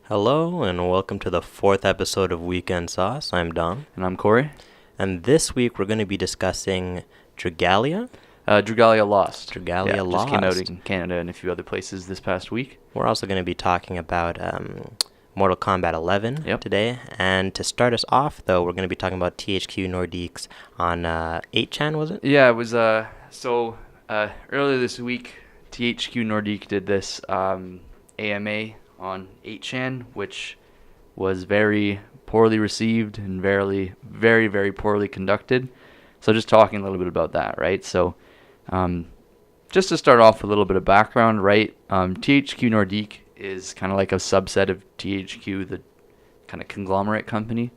Hello and welcome to the fourth episode of Weekend Sauce. I'm Dom. And I'm Corey. And this week we're going to be discussing Dragalia. Dragalia Lost. Dragalia Lost. Just came out in Canada and a few other places this past week. We're also going to be talking about Mortal Kombat 11 today. And to start us off, though, we're going to be talking about THQ Nordics on 8chan, was it? Yeah, it was. Earlier this week, THQ Nordic did this AMA on 8chan, which was very poorly received and very, very poorly conducted. So just talking a little bit about that, right? So just to start off with a little bit of background, right? THQ Nordic is kind of like a subset of THQ, the kind of conglomerate company.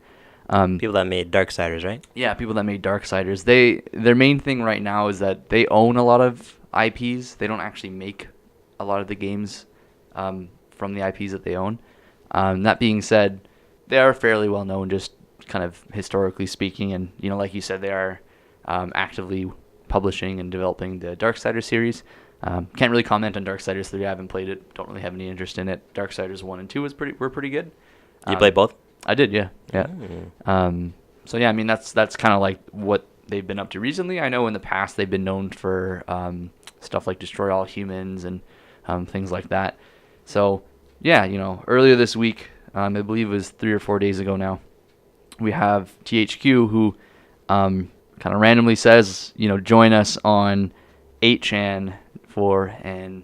People that made Darksiders, right? Yeah, people that made Darksiders. Their main thing right now is that they own a lot of IPs. They don't actually make a lot of the games from the IPs that they own. That being said, they are fairly well known, just kind of historically speaking, and like you said, they are actively publishing and developing the Darksiders series. Can't really comment on Darksiders 3. I haven't played it. Don't really have any interest in it. Darksiders 1 and 2 were pretty good. You played both? I did, yeah. So yeah, I mean that's kind of like what they've been up to recently. I know in the past they've been known for stuff like Destroy All Humans and things like that. So yeah, earlier this week, I believe it was 3 or 4 days ago now, we have THQ who kind of randomly says, join us on 8chan for an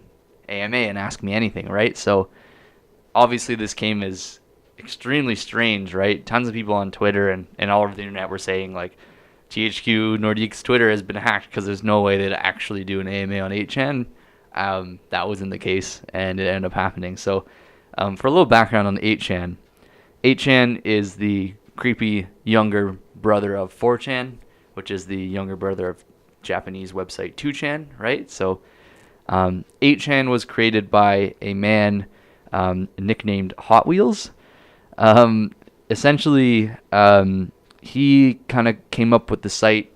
AMA and ask me anything, right? So obviously this came as extremely strange, right? Tons of people on Twitter and all over the internet were saying like THQ Nordic's Twitter has been hacked because there's no way they'd actually do an AMA on 8chan. That wasn't the case, and it ended up happening. So for a little background on 8chan, 8chan is the creepy younger brother of 4chan, which is the younger brother of Japanese website 2chan, right? So 8chan was created by a man nicknamed Hot Wheels. Essentially, he kind of came up with the site.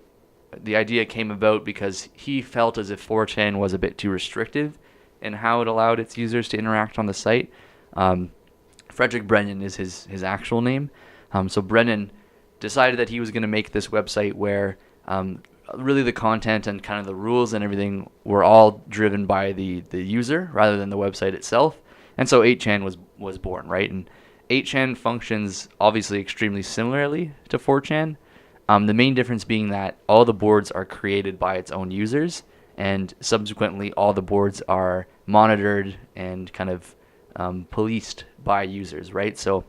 The idea came about because he felt as if 4chan was a bit too restrictive in how it allowed its users to interact on the site. Frederick Brennan is his actual name. So Brennan decided that he was going to make this website where really the content and kind of the rules and everything were all driven by the user rather than the website itself. And so 8chan was born, right? And 8chan functions obviously extremely similarly to 4chan. The main difference being that all the boards are created by its own users, and subsequently all the boards are monitored and kind of policed by users, right? So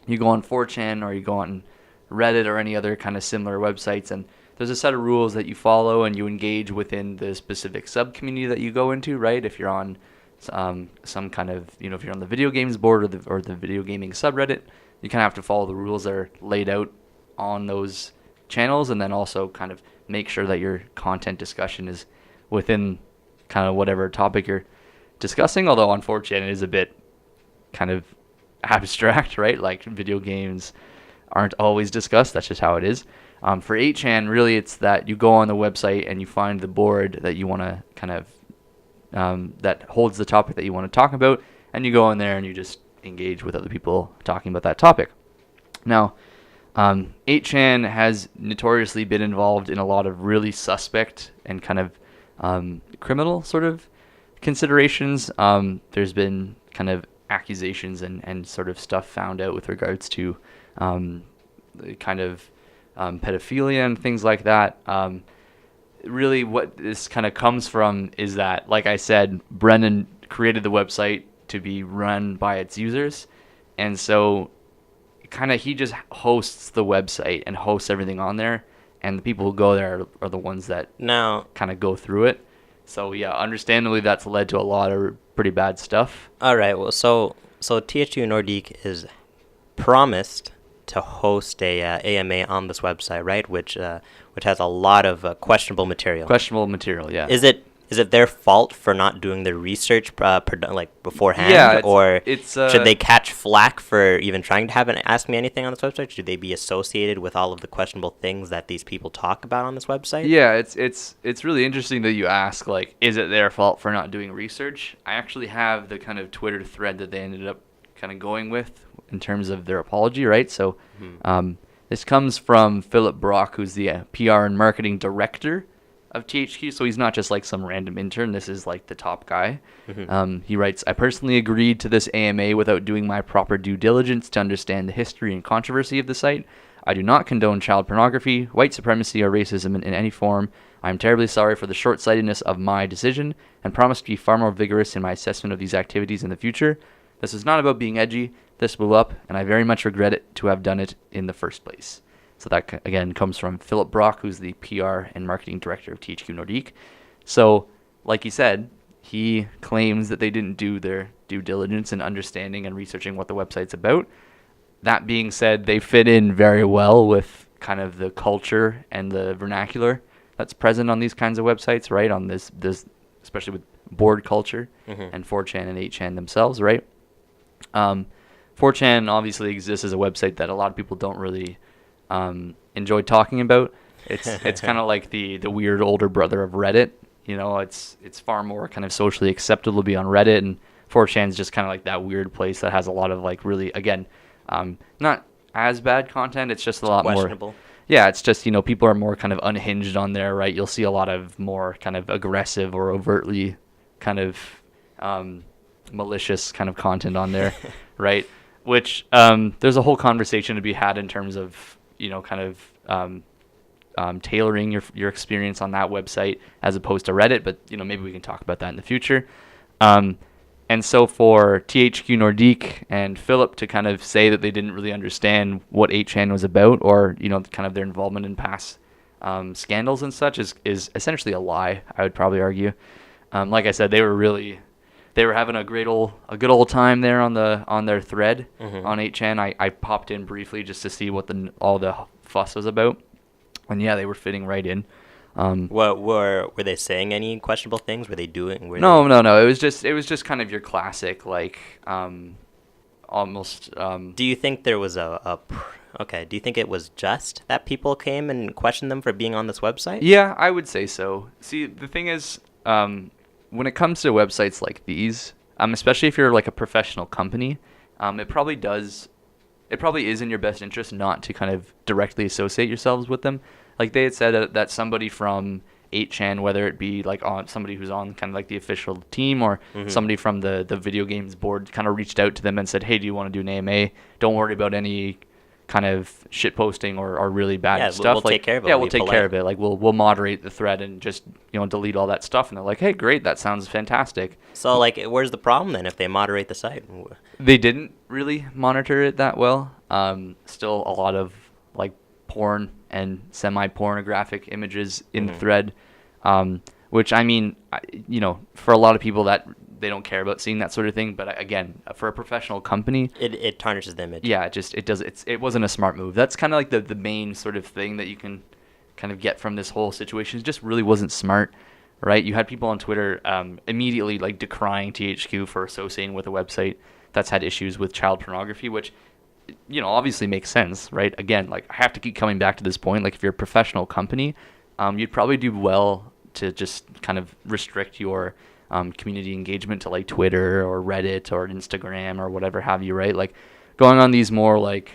you go on 4chan or you go on Reddit or any other kind of similar websites, and there's a set of rules that you follow and you engage within the specific sub-community that you go into, right? If you're on some kind of, if you're on the video games board or the video gaming subreddit, you kind of have to follow the rules that are laid out on those channels, and then also kind of make sure that your content discussion is within kind of whatever topic you're discussing. Although on 4chan it is a bit kind of abstract, right? Like video games aren't always discussed. That's just how it is. For 8chan, really it's that you go on the website and you find the board that you want to kind of that holds the topic that you want to talk about, and you go in there and you just engage with other people talking about that topic. Now, 8chan has notoriously been involved in a lot of really suspect and kind of criminal sort of considerations. There's been kind of accusations and sort of stuff found out with regards to kind of pedophilia and things like that. Really what this kind of comes from is that, like I said, Brennan created the website to be run by its users, and so kind of he just hosts the website and hosts everything on there, and the people who go there are the ones that Now, kind of go through it. So yeah, understandably that's led to a lot of pretty bad stuff. all right, well, so THQ Nordic is promised to host a AMA on this website, right? Which has a lot of questionable material. Questionable material, yeah. Is it their fault for not doing their research beforehand? Yeah, or it's should they catch flack for even trying to have an Ask Me Anything on this website? Should they be associated with all of the questionable things that these people talk about on this website? Yeah, it's really interesting that you ask, like, is it their fault for not doing research? I actually have the kind of Twitter thread that they ended up kind of going with in terms of their apology, right? So this comes from Philip Brock, who's the PR and marketing director of THQ. So he's not just like some random intern. This is like the top guy. He writes, "I personally agreed to this AMA without doing my proper due diligence to understand the history and controversy of the site. I do not condone child pornography, white supremacy, or racism in any form. I am terribly sorry for the short-sightedness of my decision and promise to be far more vigorous in my assessment of these activities in the future. This is not about being edgy. This blew up, and I very much regret it to have done it in the first place." So that, again, comes from Philip Brock, who's the PR and marketing director of THQ Nordic. So, like he said, he claims that they didn't do their due diligence in understanding and researching what the website's about. That being said, they fit in very well with kind of the culture and the vernacular that's present on these kinds of websites, right? On this especially with board culture and 4chan and 8chan themselves, right? 4chan obviously exists as a website that a lot of people don't really enjoy talking about. It's kind of like the weird older brother of Reddit. You know, it's far more kind of socially acceptable to be on Reddit, and 4chan's just kind of like that weird place that has a lot of like really, again, not as bad content. It's just a lot more. Yeah, it's just, you know, people are more kind of unhinged on there, right? You'll see a lot of more kind of aggressive or overtly kind of malicious kind of content on there, right? Which there's a whole conversation to be had in terms of, you know, kind of tailoring your experience on that website as opposed to Reddit. But, you know, maybe we can talk about that in the future. And so for THQ Nordic and Philip to kind of say that they didn't really understand what 8chan was about, or, you know, kind of their involvement in past scandals and such is essentially a lie, I would probably argue. Like I said, they were having a good old time there on their thread on 8chan. I popped in briefly just to see what all the fuss was about. And yeah, they were fitting right in. What were they saying any questionable things? Were they doing? No. It was just kind of your classic, like, almost. Do you think there was okay? Do you think it was just that people came and questioned them for being on this website? Yeah, I would say so. See, the thing is, when it comes to websites like these, especially if you're like a professional company, it probably is in your best interest not to kind of directly associate yourselves with them. Like they had said that somebody from 8chan, whether it be like somebody who's on kind of like the official team or somebody from the video games board, kind of reached out to them and said, "Hey, do you want to do an AMA? Don't worry about any kind of shit posting or really bad stuff. We'll take care of it. Yeah, we'll take care of it. Like we'll moderate the thread and just, you know, delete all that stuff." And they're like, "Hey, great, that sounds fantastic." So like, where's the problem then if they moderate the site? They didn't really monitor it that well. Still a lot of like porn and semi-pornographic images in the thread, which, I mean, you know, for a lot of people that they don't care about seeing that sort of thing, but again, for a professional company, it tarnishes the image. Yeah, it wasn't a smart move. That's kind of like the main sort of thing that you can kind of get from this whole situation. It just really wasn't smart, right? You had people on Twitter immediately like decrying THQ for associating with a website that's had issues with child pornography, which, you know, obviously makes sense, right? Again, like, I have to keep coming back to this point. Like, if you're a professional company, you'd probably do well to just kind of restrict your community engagement to like Twitter or Reddit or Instagram or whatever have you, right? Like, going on these more like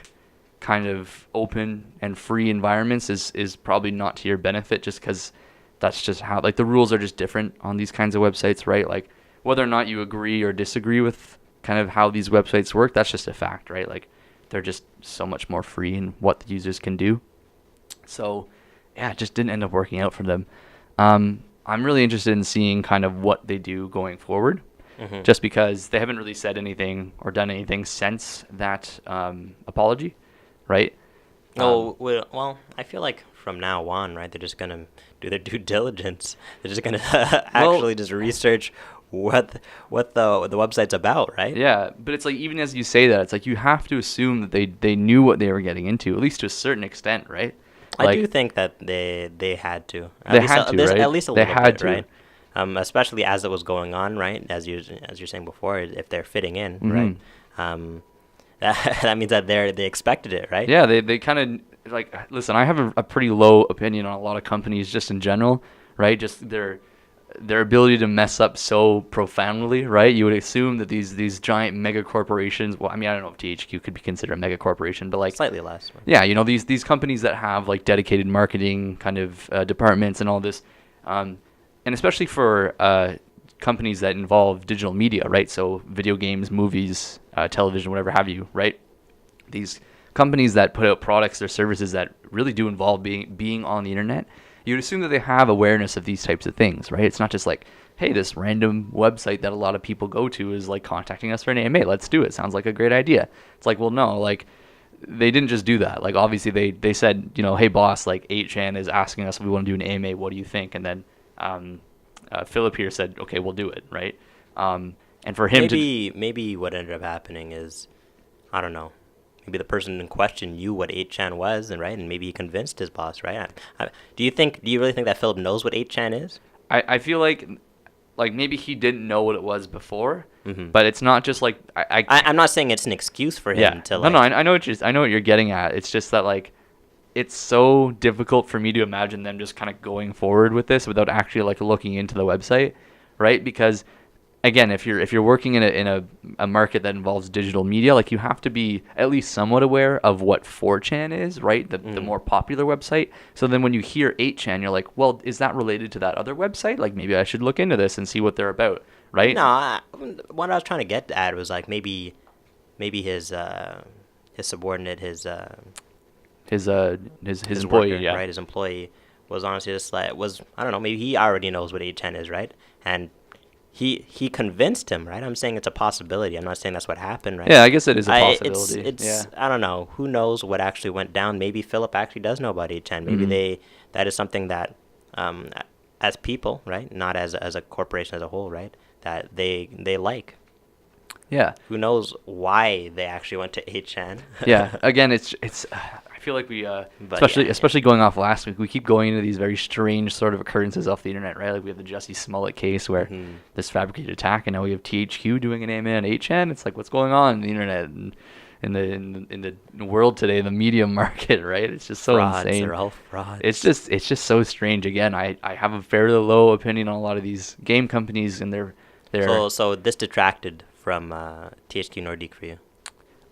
kind of open and free environments is probably not to your benefit, just because that's just how, like, the rules are just different on these kinds of websites, right? Like, whether or not you agree or disagree with kind of how these websites work, that's just a fact, right? Like, they're just so much more free in what the users can do. So, yeah, it just didn't end up working out for them. I'm really interested in seeing kind of what they do going forward, just because they haven't really said anything or done anything since that apology, right? Well, I feel like from now on, right, they're just going to do their due diligence. They're just going to actually just research what the website's about, right? Yeah, but it's like, even as you say that, it's like you have to assume that they knew what they were getting into, at least to a certain extent, right? Like, I do think that they had to. At least a little bit, right? Especially as it was going on, right? As you're saying before, if they're fitting in, right? That means that they expected it, right? Yeah, they kind of, like, listen, I have a pretty low opinion on a lot of companies just in general, right? Just their ability to mess up so profoundly, right? You would assume that these giant mega corporations. Well, I mean, I don't know if THQ could be considered a mega corporation, but like Slightly less. yeah, you know, these companies that have like dedicated marketing kind of departments and all this, and especially for companies that involve digital media, right? So video games, movies, television, whatever have you, right? These companies that put out products or services that really do involve being on the internet, you'd assume that they have awareness of these types of things, right? It's not just like, hey, this random website that a lot of people go to is like contacting us for an AMA. Let's do it. Sounds like a great idea. It's like, well, no, like they didn't just do that. Like obviously they said, you know, hey boss, like 8chan is asking us if we want to do an AMA. What do you think? And then Philip here said, okay, we'll do it, right? And for him maybe what ended up happening is, I don't know. Maybe the person in question knew what 8chan was, and right, and maybe he convinced his boss, right? Do you really think that Philip knows what 8chan is? I feel like maybe he didn't know what it was before, but it's not just like I'm not saying it's an excuse for him to like. No, I know what you're getting at. It's just that like it's so difficult for me to imagine them just kind of going forward with this without actually like looking into the website, right? Because again, if you're working in a market that involves digital media, like you have to be at least somewhat aware of what 4chan is, right? The more popular website. So then when you hear 8chan, you're like, well, is that related to that other website? Like maybe I should look into this and see what they're about, right? No, what I was trying to get at was like maybe his subordinate, his employee, worker, yeah, right? His employee was honestly just like I don't know, maybe he already knows what 8chan is, right? And he convinced him, right? I'm saying it's a possibility. I'm not saying that's what happened, right? Yeah, I guess it is a possibility. It's I don't know. Who knows what actually went down? Maybe Philip actually does know about 8chan. Maybe that is something that, as people, right, not as a corporation as a whole, right, that they like. Yeah. Who knows why they actually went to 8chan? Yeah. Again, it's. I feel like we, especially going off last week, we keep going into these very strange sort of occurrences off the internet, right? Like we have the Jussie Smollett case where this fabricated attack, and now we have THQ doing an AMA on 8chan. It's like, what's going on in the internet and in the world today, the media market, right? It's just so insane. They're all frauds. It's just so strange. Again, I have a fairly low opinion on a lot of these game companies and their. So this detracted from THQ Nordic for you.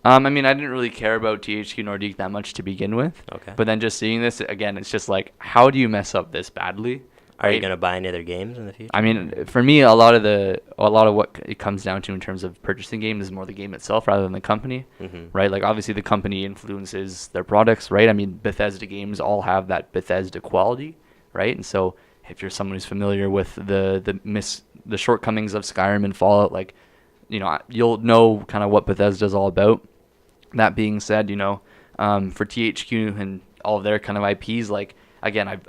I mean, I didn't really care about THQ Nordic that much to begin with. Okay. But then just seeing this again, it's just like, how do you mess up this badly? Are you gonna buy any other games in the future? I mean, for me, a lot of what it comes down to in terms of purchasing games is more the game itself rather than the company, right? Like obviously the company influences their products, right? I mean, Bethesda games all have that Bethesda quality, right? And so if you're someone who's familiar with the shortcomings of Skyrim and Fallout, like, you know, you'll know kind of what Bethesda's all about. That being said, you know, for THQ and all of their kind of IPs, like, again,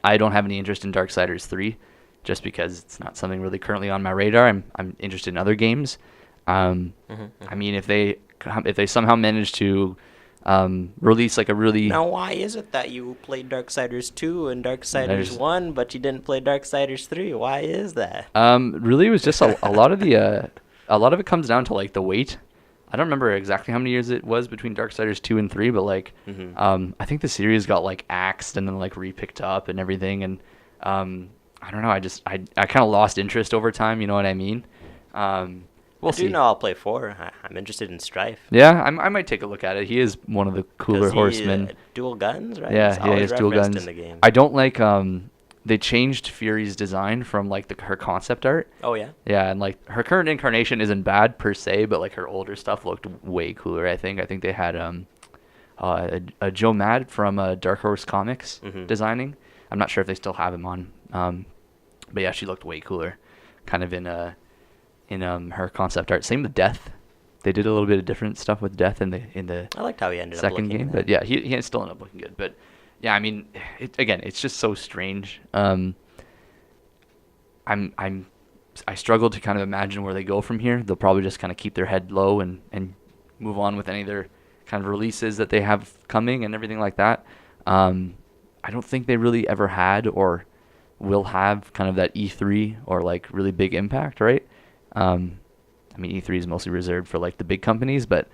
I don't have any interest in Darksiders 3 just because it's not something really currently on my radar. I'm interested in other games. I mean, if they somehow manage to release like a really... Now, why is it that you played Darksiders 2 and Darksiders 1, but you didn't play Darksiders 3? Why is that? Really, it was just a lot of it comes down to like the wait. I don't remember exactly how many years it was between Darksiders 2 and 3, but like, I think the series got like axed and then like re-picked up and everything. And I don't know. I kind of lost interest over time. You know what I mean? We'll see. I do know I'll play 4. I'm interested in Strife. Yeah, I might take a look at it. He is one of the cooler horsemen. Dual guns, right? Yeah, he has dual guns. In the game. I don't like they changed Fury's design from like her concept art. Oh yeah. Yeah, and like her current incarnation isn't bad per se, but like her older stuff looked way cooler. I think they had a Joe Mad from Dark Horse Comics designing. I'm not sure if they still have him on, but yeah, she looked way cooler, kind of in her concept art. Same with Death. They did a little bit of different stuff with Death in the I liked how he ended up second looking game, but yeah, he still ended up looking good. But yeah, I mean, it's just so strange. I struggle to kind of imagine where they go from here. They'll probably just kind of keep their head low and move on with any of their kind of releases that they have coming and everything like that. I don't think they really ever had or will have kind of that E3 or like really big impact, right? I mean, E3 is mostly reserved for like the big companies, but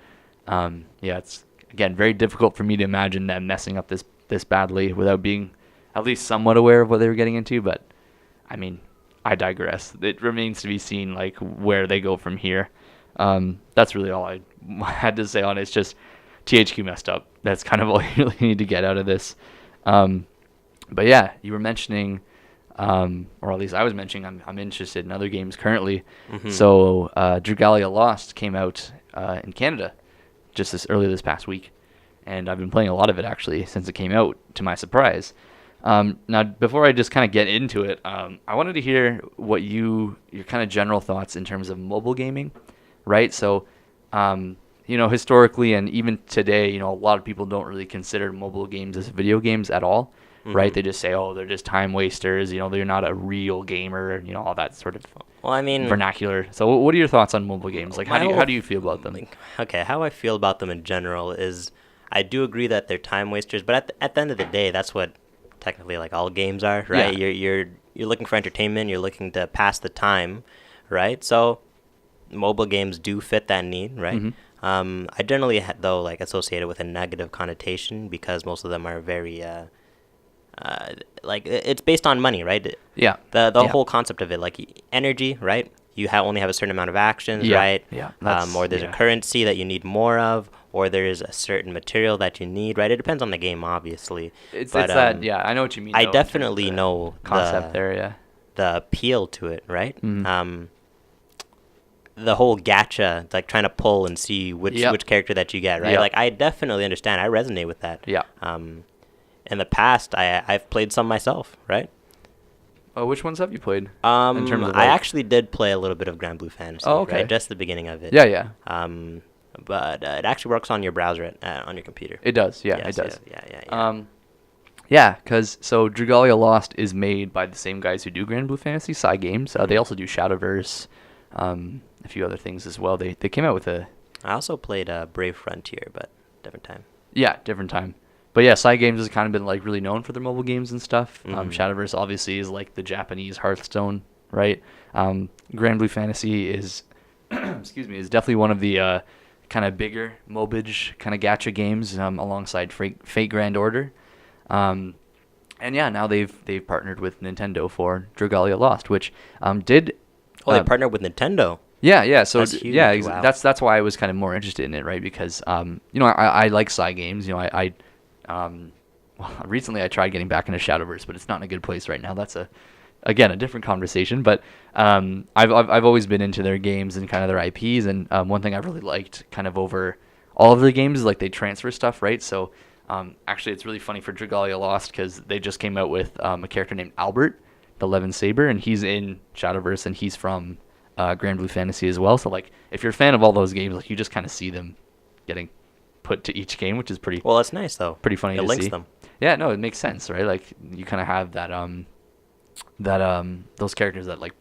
yeah, it's again very difficult for me to imagine them messing up this badly without being at least somewhat aware of what they were getting into. But I mean, I digress. It remains to be seen like where they go from here. That's really all I had to say on it. It's just THQ messed up. That's kind of all you really need to get out of this. But yeah, you were mentioning, or at least I was mentioning, I'm interested in other games currently. Mm-hmm. So Dragalia Lost came out in Canada just this past week, and I've been playing a lot of it actually since it came out, to my surprise. Now, before I just kind of get into it, I wanted to hear what your kind of general thoughts in terms of mobile gaming, right? So, historically and even today, a lot of people don't really consider mobile games as video games at all, right? They just say, oh, they're just time wasters, they're not a real gamer, all that sort of vernacular. So what are your thoughts on mobile games? Like, how do you feel about them? Okay, how I feel about them in general is I do agree that they're time wasters, but at the end of the day, that's what technically like all games are, right? Yeah. You're looking for entertainment, you're looking to pass the time, right? So mobile games do fit that need, right? Mm-hmm. I generally though like associate it with a negative connotation because most of them are very like it's based on money, right? Yeah. The whole concept of it, like energy, right? You only have a certain amount of actions, right? Yeah. Or there's a currency that you need more of, or there's a certain material that you need, right? It depends on the game, obviously. It's that, yeah, I know what you mean. I definitely know concept there, yeah. The appeal to it, right? Mm-hmm. The whole gacha, like trying to pull and see which character that you get, right? Yep. Like I definitely understand. I resonate with that. Yeah. In the past, I've played some myself, right? Oh, which ones have you played? In terms of I actually did play a little bit of Grand Blue Fantasy, okay. right? Just the beginning of it. Yeah. But it actually works on your browser on your computer. It does, yeah, Yes, it does. Yeah. Because Dragalia Lost is made by the same guys who do Grand Blue Fantasy, Psy Games. They also do Shadowverse, a few other things as well. They came out with I also played Brave Frontier, but different time. Yeah, different time. But yeah, Psy Games has kind of been like really known for their mobile games and stuff. Shadowverse obviously is like the Japanese Hearthstone, right? Grand Blue Fantasy is, is definitely one of the kind of bigger mobile kind of gacha games alongside Fate Grand Order. And yeah, now they've partnered with Nintendo for Dragalia Lost, which did. Oh, they partnered with Nintendo. Yeah. So that's huge. yeah, Wow. that's why I was kind of more interested in it, right? Because I like Psy Games. Recently I tried getting back into Shadowverse, but it's not in a good place right now. That's a different conversation. But I've always been into their games and kind of their IPs, and one thing I've really liked kind of over all of their games is like they transfer stuff, right? So actually, it's really funny for Dragalia Lost because they just came out with a character named Albert, the Levin Saber, and he's in Shadowverse, and he's from Grand Blue Fantasy as well. So like, if you're a fan of all those games, like you just kind of see them getting put to each game, which is pretty. Well, that's nice though. Pretty funny to see. It links them. Yeah, no, it makes sense, right? Like you kind of have those characters that like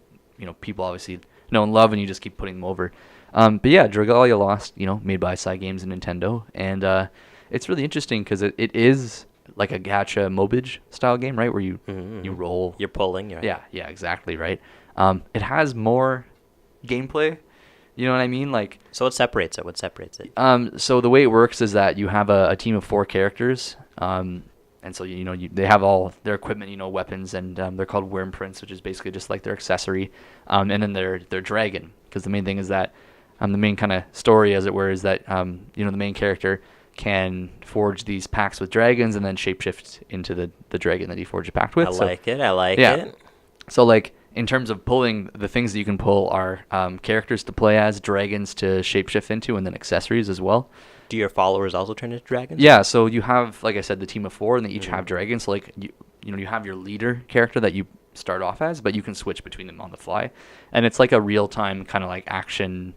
people obviously know and love, and you just keep putting them over. But yeah, Dragalia Lost, made by Psy Games and Nintendo, and it's really interesting because it is like a gacha mobile style game, right? Where you roll. You're pulling. Yeah, exactly, right. It has more gameplay. You know what I mean? Like. So what separates it? So the way it works is that you have a team of 4 characters. And so they have all their equipment, weapons, and they're called worm prints, which is basically just like their accessory. And then their dragon, because the main thing is that the main kind of story, as it were, is that the main character can forge these pacts with dragons and then shapeshift into the dragon that he forged a pact with. I like it. So like in terms of pulling, the things that you can pull are characters to play as, dragons to shapeshift into, and then accessories as well. Do your followers also turn into dragons? Yeah, so you have, like I said, the team of 4, and they each have dragons. So like you have your leader character that you start off as, but you can switch between them on the fly, and it's like a real time kind of like action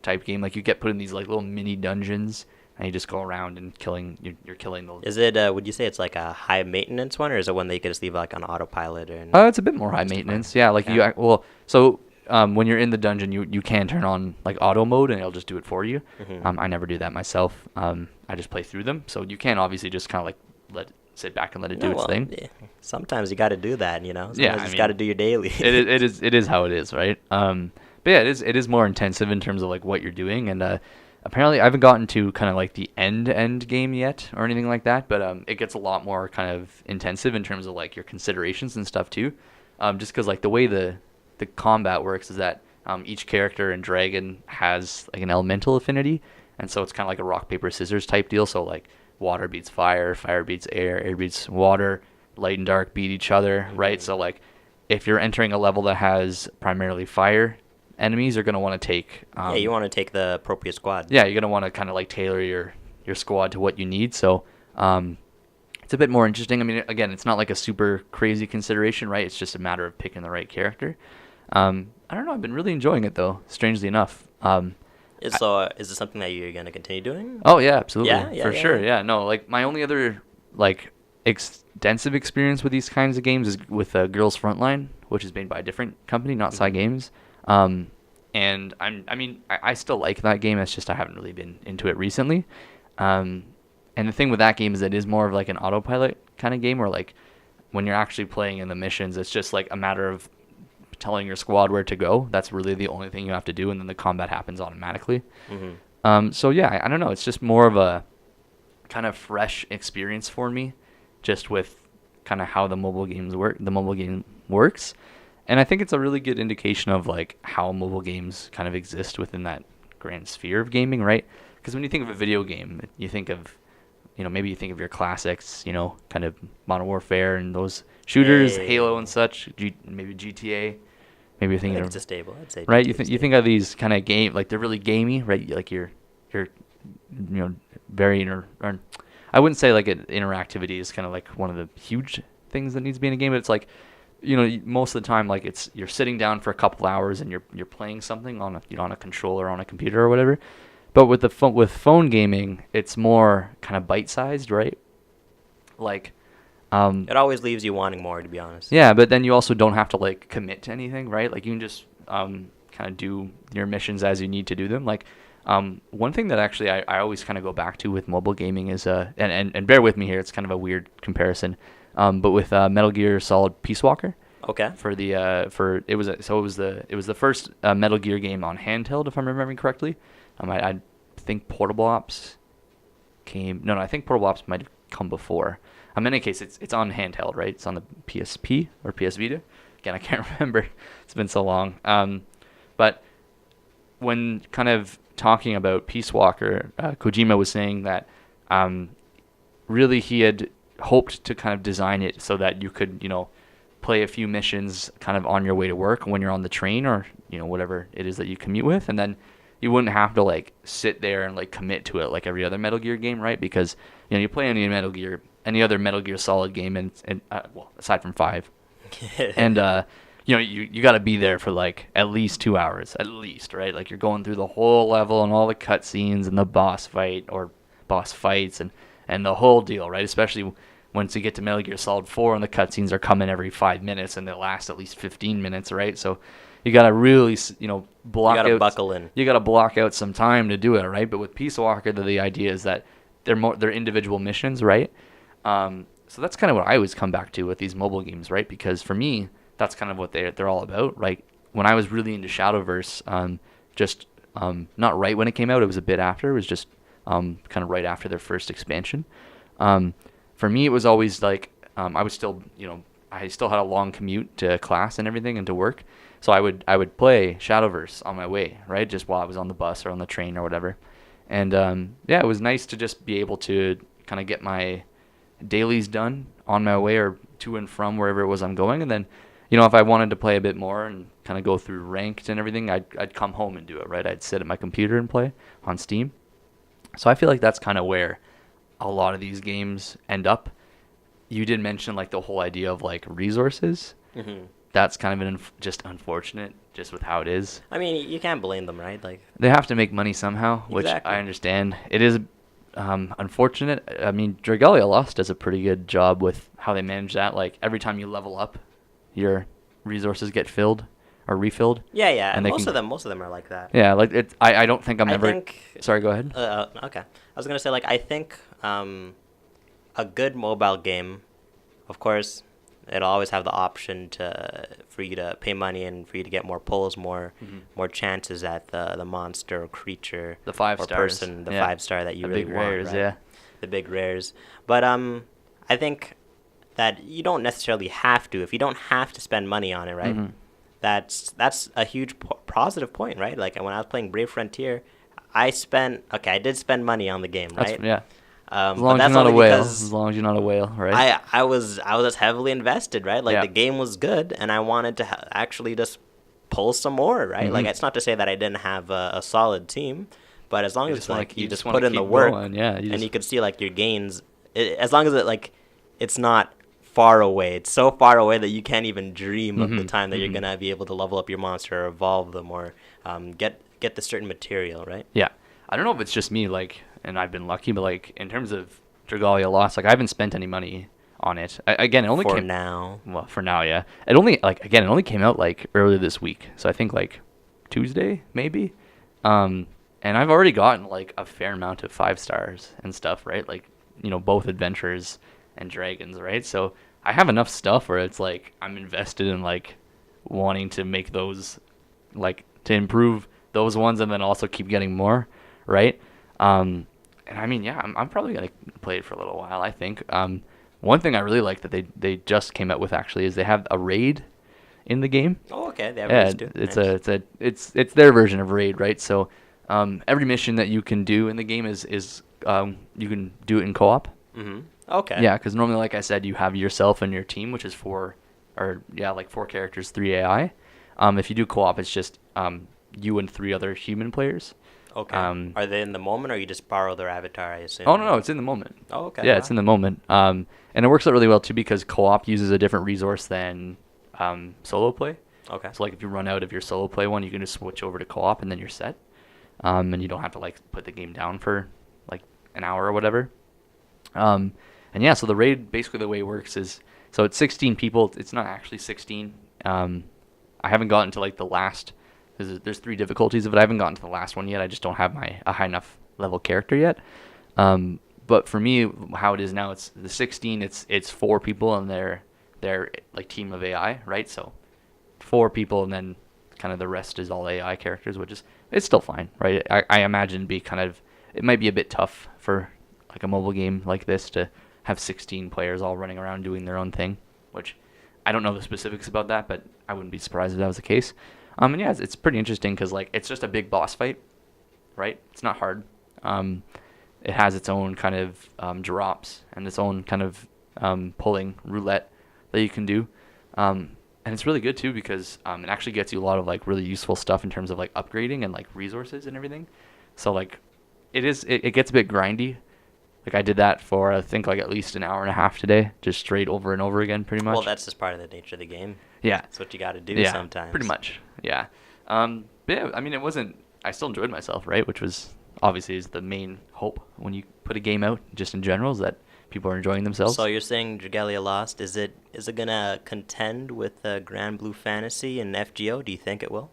type game. Like you get put in these like little mini dungeons, and you just go around and you're killing those. Is it? Would you say it's like a high maintenance one, or is it one that you can just leave like on autopilot? It's a bit more high maintenance. Yeah, like when you're in the dungeon, you can turn on like auto mode, and it'll just do it for you. I never do that myself. I just play through them, so you can obviously just kind of like let it sit back and let it do its thing. Yeah. Sometimes you got to do that, Sometimes you just got to do your daily. it is how it is, right? But yeah, it is more intensive in terms of like what you're doing, and apparently I haven't gotten to kind of like the end game yet or anything like that, but it gets a lot more kind of intensive in terms of like your considerations and stuff too. Just because like the way the the combat works is that each character in Dragon has like an elemental affinity, and so it's kind of like a rock paper scissors type deal. So like water beats fire, fire beats air, air beats water, light and dark beat each other, right? So like if you're entering a level that has primarily fire, enemies are going to want to take you want to take the appropriate squad. Yeah, you're going to want to kind of like tailor your squad to what you need. So it's a bit more interesting. I mean, again, it's not like a super crazy consideration, right? It's just a matter of picking the right character. I don't know. I've been really enjoying it, though, strangely enough. So is this something that you're going to continue doing? Oh, yeah, absolutely. Yeah, for sure. Yeah, no, like my only other like extensive experience with these kinds of games is with Girls Frontline, which is made by a different company, not Psy Games. And I still like that game. It's just I haven't really been into it recently. And the thing with that game is it is more of like an autopilot kind of game where like when you're actually playing in the missions, it's just like a matter of telling your squad where to go. That's really the only thing you have to do, and then the combat happens automatically. So yeah, I don't know. It's just more of a kind of fresh experience for me, just with kind of how the mobile game works. And I think it's a really good indication of like how mobile games kind of exist within that grand sphere of gaming, right? Because when you think of a video game, you think of, maybe you think of your classics, kind of Modern Warfare and those shooters, Halo and such, maybe GTA. Maybe you're thinking it's a stable, I'd say. Right? You think of these kind of game, like they're really gamey, right? Like you're very or I wouldn't say like interactivity is kind of like one of the huge things that needs to be in a game, but it's like, most of the time, like you're sitting down for a couple hours and you're playing something on a controller, on a computer or whatever. But with with phone gaming, it's more kind of bite-sized, right? Like, it always leaves you wanting more, to be honest. Yeah, but then you also don't have to like commit to anything, right? Like you can just kind of do your missions as you need to do them. Like, one thing that actually I always kind of go back to with mobile gaming is and bear with me here, it's kind of a weird comparison. But with Metal Gear Solid Peace Walker. Okay. It was the first Metal Gear game on handheld, if I'm remembering correctly. I think Portable Ops came. No, I think Portable Ops might have come before. In any case, it's on handheld, right? It's on the PSP or PS Vita. Again, I can't remember. It's been so long. But when kind of talking about Peace Walker, Kojima was saying that really he had hoped to kind of design it so that you could, play a few missions kind of on your way to work when you're on the train or, whatever it is that you commute with. And then you wouldn't have to like sit there and like commit to it like every other Metal Gear game, right? Because, you play any other Metal Gear Solid game and well, aside from 5. And, you got to be there for like at least 2 hours, at least, right? Like you're going through the whole level and all the cutscenes and the boss fight or boss fights and the whole deal, right? Especially once you get to Metal Gear Solid 4 and the cutscenes are coming every 5 minutes and they last at least 15 minutes, right? So you got to really, block out. You got to buckle in. You got to block out some time to do it, right? But with Peace Walker, the idea is that they're individual missions, right? So that's kind of what I always come back to with these mobile games, right? Because for me, that's kind of what they're all about, right? When I was really into Shadowverse, not right when it came out, it was a bit after. It was just kind of right after their first expansion. For me, it was always like I was still, I still had a long commute to class and everything and to work, so I would play Shadowverse on my way, right? Just while I was on the bus or on the train or whatever. And it was nice to just be able to kind of get my dailies done on my way or to and from wherever it was I'm going, and then if I wanted to play a bit more and kind of go through ranked and everything, I'd come home and do it, right? I'd sit at my computer and play on Steam. So I feel like that's kind of where a lot of these games end up. You did mention like the whole idea of like resources. Mm-hmm. That's kind of just unfortunate, just with how it is. I mean, you can't blame them, right? Like they have to make money somehow, which exactly. I understand. It is unfortunate. I mean, Dragalia Lost does a pretty good job with how they manage that. Like every time you level up, your resources get filled or refilled. Yeah, and most of them are like that. Yeah, like it. I don't think Sorry, go ahead. Okay, I was gonna say like I think a good mobile game, of course, it'll always have the option for you to pay money and for you to get more pulls, more chances at the monster or creature, the 5 or stars, person, the 5-star that you the really big want, rares, right? yeah, the big rares. But I think that you don't necessarily have to. If you don't have to spend money on it, right? that's a huge positive point, right? Like when I was playing Brave Frontier, I did spend money on the game, right? Yeah. As But long as that's you're not a only whale. because As long as you're not a whale, right? I was just heavily invested, right? Like Yeah. the game was good, and I wanted to actually just pull some more, right? Like it's not to say that I didn't have a solid team, but as long You as just wanna- like you you just just wanna put in the keep work, going, yeah, and you could see like your gains, as long as it's not far away. It's so far away that you can't even dream of the time that you're gonna be able to level up your monster or evolve them or get the certain material, right? Yeah. I don't know if it's just me, like, and I've been lucky, but like in terms of Dragalia Lost, like I haven't spent any money on it. Again, it only For came now. Well, for now, yeah. It only came out like earlier this week, so I think like Tuesday maybe. And I've already gotten like a fair amount of 5 stars and stuff, right? Like, both adventures and dragons, right? So I have enough stuff where it's like I'm invested in like wanting to make those, like to improve those ones and then also keep getting more, right? And I mean, yeah, I'm probably gonna play it for a little while, I think. One thing I really like that they just came out with actually is they have a raid in the game. Oh, okay. They have Yeah, raids too. it's their version of raid, right? So every mission that you can do in the game is you can do it in co-op. Mm-hmm. Okay. Yeah, because normally, like I said, you have yourself and your team, which is 4 characters, 3 AI. If you do co-op, it's just you and 3 other human players. Okay. Are they in the moment, or you just borrow their avatar, I assume? Oh, no, it's in the moment. Oh, okay. Yeah, Wow. it's in the moment. And it works out really well, too, because co-op uses a different resource than solo play. Okay. So, like, if you run out of your solo play one, you can just switch over to co-op, and then you're set. And you don't have to, like, put the game down for, like, an hour or whatever. And, yeah, so the raid, basically the way it works is, so it's 16 people. It's not actually 16. I haven't gotten to, like, the last... There's 3 difficulties of it. I haven't gotten to the last one yet. I just don't have a high enough level character yet. But for me, how it is now, it's the 16. It's 4 people and their like team of AI, right? So 4 people and then kind of the rest is all AI characters, which is it's still fine, right? I imagine it might be a bit tough for like a mobile game like this to have 16 players all running around doing their own thing, which I don't know the specifics about that, but I wouldn't be surprised if that was the case. And yeah, it's pretty interesting because like it's just a big boss fight, right? It's not hard. It has its own kind of drops and its own kind of pulling roulette that you can do, and it's really good too because it actually gets you a lot of like really useful stuff in terms of like upgrading and like resources and everything. So like it gets a bit grindy. Like I did that for I think like at least an hour and a half today, just straight over and over again, pretty much. Well, that's just part of the nature of the game. Yeah, That's what you got to do yeah, sometimes. pretty much. Yeah. But yeah, I mean, it wasn't. I still enjoyed myself, right? Which was obviously is the main hope when you put a game out, just in general, is that people are enjoying themselves. So you're saying Dragalia Lost, is it gonna contend with Grand Blue Fantasy and FGO? Do you think it will?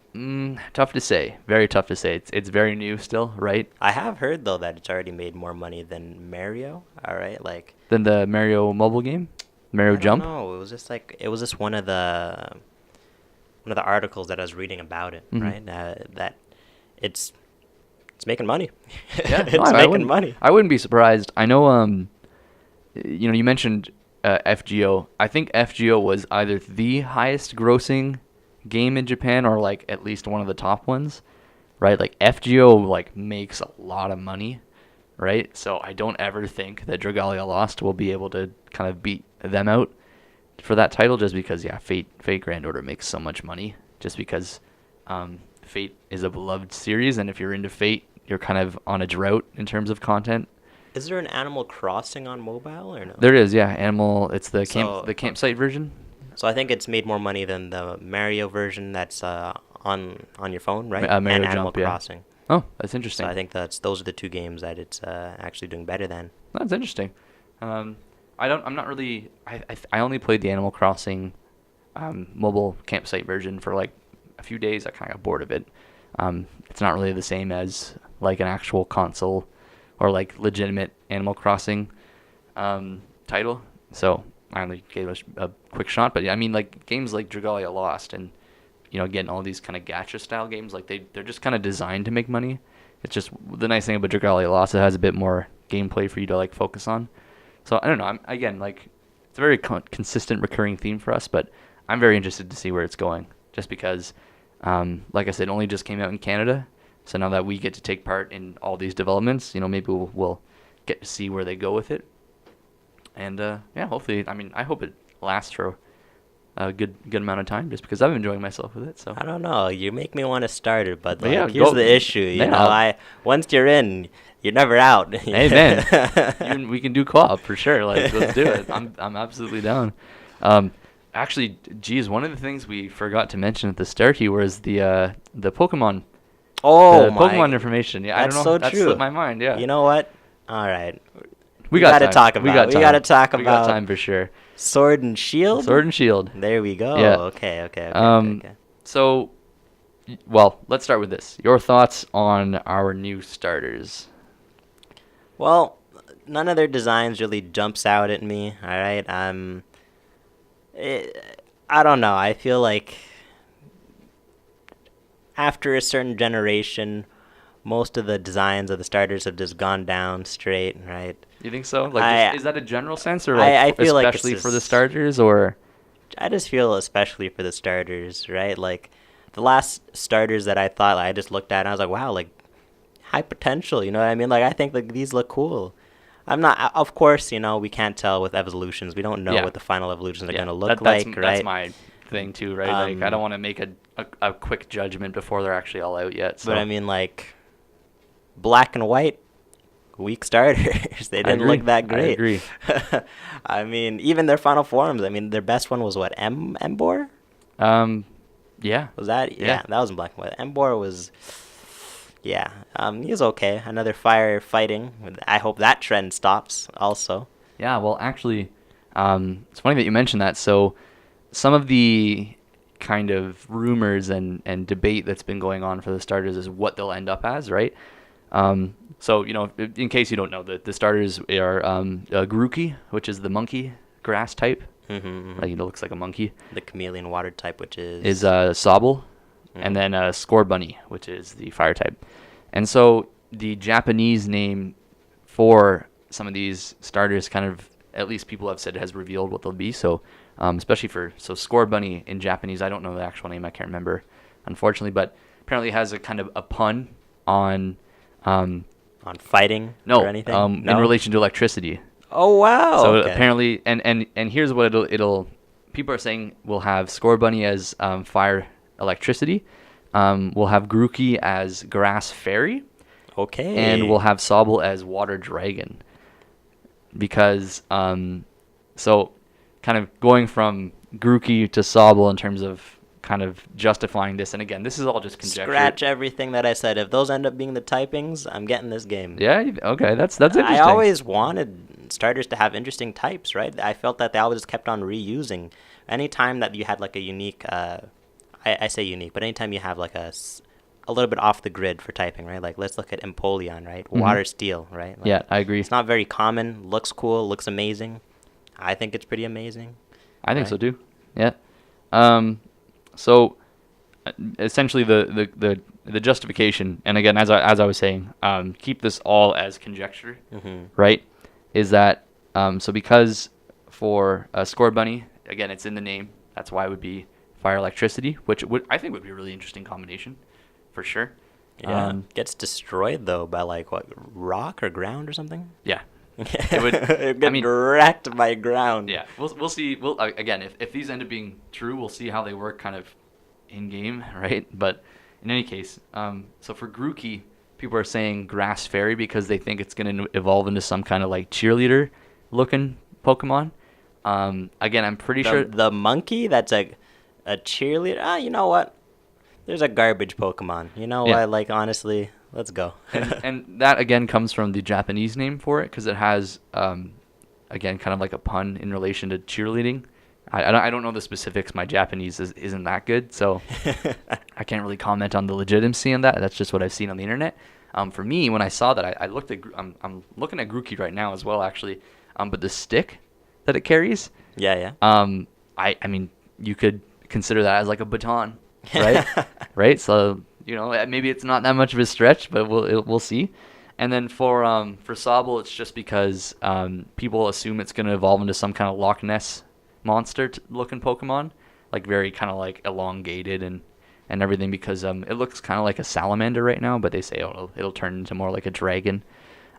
Tough to say. Very tough to say. It's very new still, right? I have heard though that it's already made more money than Mario. All right, like Then the Mario mobile game, Mario Jump. No, it was just one of the articles that I was reading about it, right? That it's making money. Yeah, it's making money. I wouldn't be surprised. I know. You mentioned FGO. I think FGO was either the highest grossing game in Japan or like at least one of the top ones, right? Like FGO like makes a lot of money, right? So I don't ever think that Dragalia Lost will be able to kind of beat them out for that title, just because Fate Grand Order makes so much money, just because Fate is a beloved series, and if you're into Fate, you're kind of on a drought in terms of content. Is there an Animal Crossing on mobile or no? There is, yeah. It's the campsite version. So I think it's made more money than the Mario version that's on your phone, right? Mario and Animal Jump, Crossing. Oh, that's interesting. So I think those are the 2 games that it's actually doing better than. That's interesting. I'm not really. I only played the Animal Crossing mobile campsite version for like a few days. I kind of got bored of it. It's not really the same as like an actual console or like legitimate Animal Crossing title. So I only gave it a quick shot. But yeah, I mean, like games like Dragalia Lost and again all these kind of gacha style games, like they're just kind of designed to make money. It's just the nice thing about Dragalia Lost, it has a bit more gameplay for you to like focus on. So I don't know. Again, like it's a very consistent recurring theme for us, but I'm very interested to see where it's going. just because, like I said, it only just came out in Canada. So now that we get to take part in all these developments, maybe we'll get to see where they go with it. And yeah, hopefully, I hope it lasts for a good amount of time, just because I'm enjoying myself with it. So I don't know. You make me want to start it, but yeah, here's the issue. You know, once you're in, you're never out. Hey man, we can do co-op for sure. Like, let's do it. I'm absolutely down. Actually, geez, one of the things we forgot to mention at the start here was the Pokemon. Oh, the Pokemon information. Yeah, that's I don't know. so That true. slipped my mind. Yeah. You know what? All right. We got to talk about. We got to talk about. We got time for sure. Sword and Shield. Sword and Shield. There we go. Yeah. Okay. So, well, let's start with this. Your thoughts on our new starters? Well, none of their designs really jumps out at me. All right. I don't know. I feel like after a certain generation, most of the designs of the starters have just gone down straight, right? You think so? Like, is that a general sense, or like I feel especially for the starters, or? I just feel especially for the starters, right? Like, the last starters that I thought, I just looked at and I was like, wow, like, high potential, you know what I mean? Like, I think like these look cool. I'm not, of course, we can't tell with evolutions. We don't know what the final evolutions are going to look like, right? That's my thing too, right? Like, I don't want to make a quick judgment before they're actually all out yet. So. But I mean, like, black and white, weak starters. They didn't look that great. I agree. I mean, even their final forms. I mean, their best one was what, Embor? Yeah. Was that? Yeah, that was in black and white. Embor was, yeah. He was okay. Another fire fighting. I hope that trend stops also. Yeah, well, actually, it's funny that you mentioned that. So some of the kind of rumors and debate that's been going on for the starters is what they'll end up as, right? So, in case you don't know, the starters are Grookey, which is the monkey grass type. Mm-hmm. Like, looks like a monkey. The chameleon water type, which is... Is Sobble. And then Scorbunny, which is the fire type. And so the Japanese name for some of these starters kind of, at least people have said, has revealed what they'll be. So especially so Scorbunny in Japanese, I don't know the actual name, I can't remember, unfortunately, but apparently has a kind of a pun on fighting or anything? In relation to electricity. Oh, wow. So apparently, and here's what it'll people are saying we'll have Scorbunny as fire electricity. We'll have Grookey as grass fairy. Okay. And we'll have Sobble as water dragon. Because, so kind of going from Grookey to Sobble in terms of kind of justifying this, and again, this is all just conjecture. Scratch everything that I said. If those end up being the typings, I'm getting this game. Yeah, okay, that's interesting. I always wanted starters to have interesting types, right? I felt that they always kept on reusing. Anytime that you had like a unique, I say unique, but anytime you have like a little bit off the grid for typing, right? Like, let's look at Empoleon, right? Mm-hmm. Water steel, right? Like, yeah, I agree. It's not very common. Looks cool. Looks amazing. I think it's pretty amazing. I think so too. Yeah. So essentially the justification, and again, as I was saying, keep this all as conjecture, right? Is that so because for Scorbunny, again, it's in the name. That's why it would be fire electricity, which I think would be a really interesting combination, for sure. Yeah. Gets destroyed though by like what, rock or ground or something? Yeah. It would get wrecked by ground. Yeah, we'll see. We'll again, if these end up being true, we'll see how they work kind of in game, right? But in any case, so for Grookey, people are saying grass fairy because they think it's going to evolve into some kind of like cheerleader looking Pokemon. Again, I'm pretty sure the monkey that's a cheerleader. You know what? There's a garbage Pokemon. You know what? Like, honestly, let's go. and that again comes from the Japanese name for it because it has again kind of like a pun in relation to cheerleading. I don't know the specifics. My Japanese isn't that good, so I can't really comment on the legitimacy on that. That's just what I've seen on the internet. For me, when I saw that, I looked at. I'm looking at Grookey right now as well, actually. But the stick that it carries. Yeah. I mean, you could consider that as like a baton, right? Right. So maybe it's not that much of a stretch, but we'll see. And then for Sobble, it's just because people assume it's going to evolve into some kind of Loch Ness monster looking Pokemon, like very kind of like elongated and everything because it looks kind of like a salamander right now, but they say it'll turn into more like a dragon.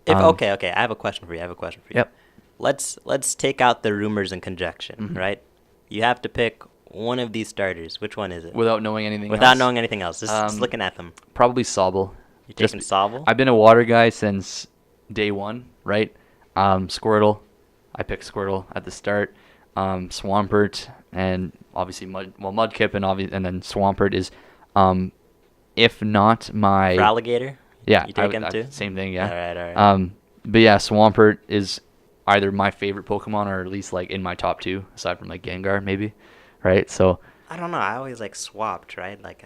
Okay, I have a question for you. Yep. Let's take out the rumors and conjecture, Mhm. right? You have to pick one of these starters. Which one is it? Without knowing anything Without else? knowing anything else, just looking at them. Probably Sobble. You're taking Sobble? I've been a water guy since day one, right? Squirtle. I picked Squirtle at the start. Swampert and obviously Mudkip and then Swampert is, if not my... For alligator? Yeah. You take him too? Same thing, yeah. All right. But yeah, Swampert is either my favorite Pokemon or at least like in my top 2, aside from like Gengar maybe, right? So... I don't know. I always like swapped, right? Like,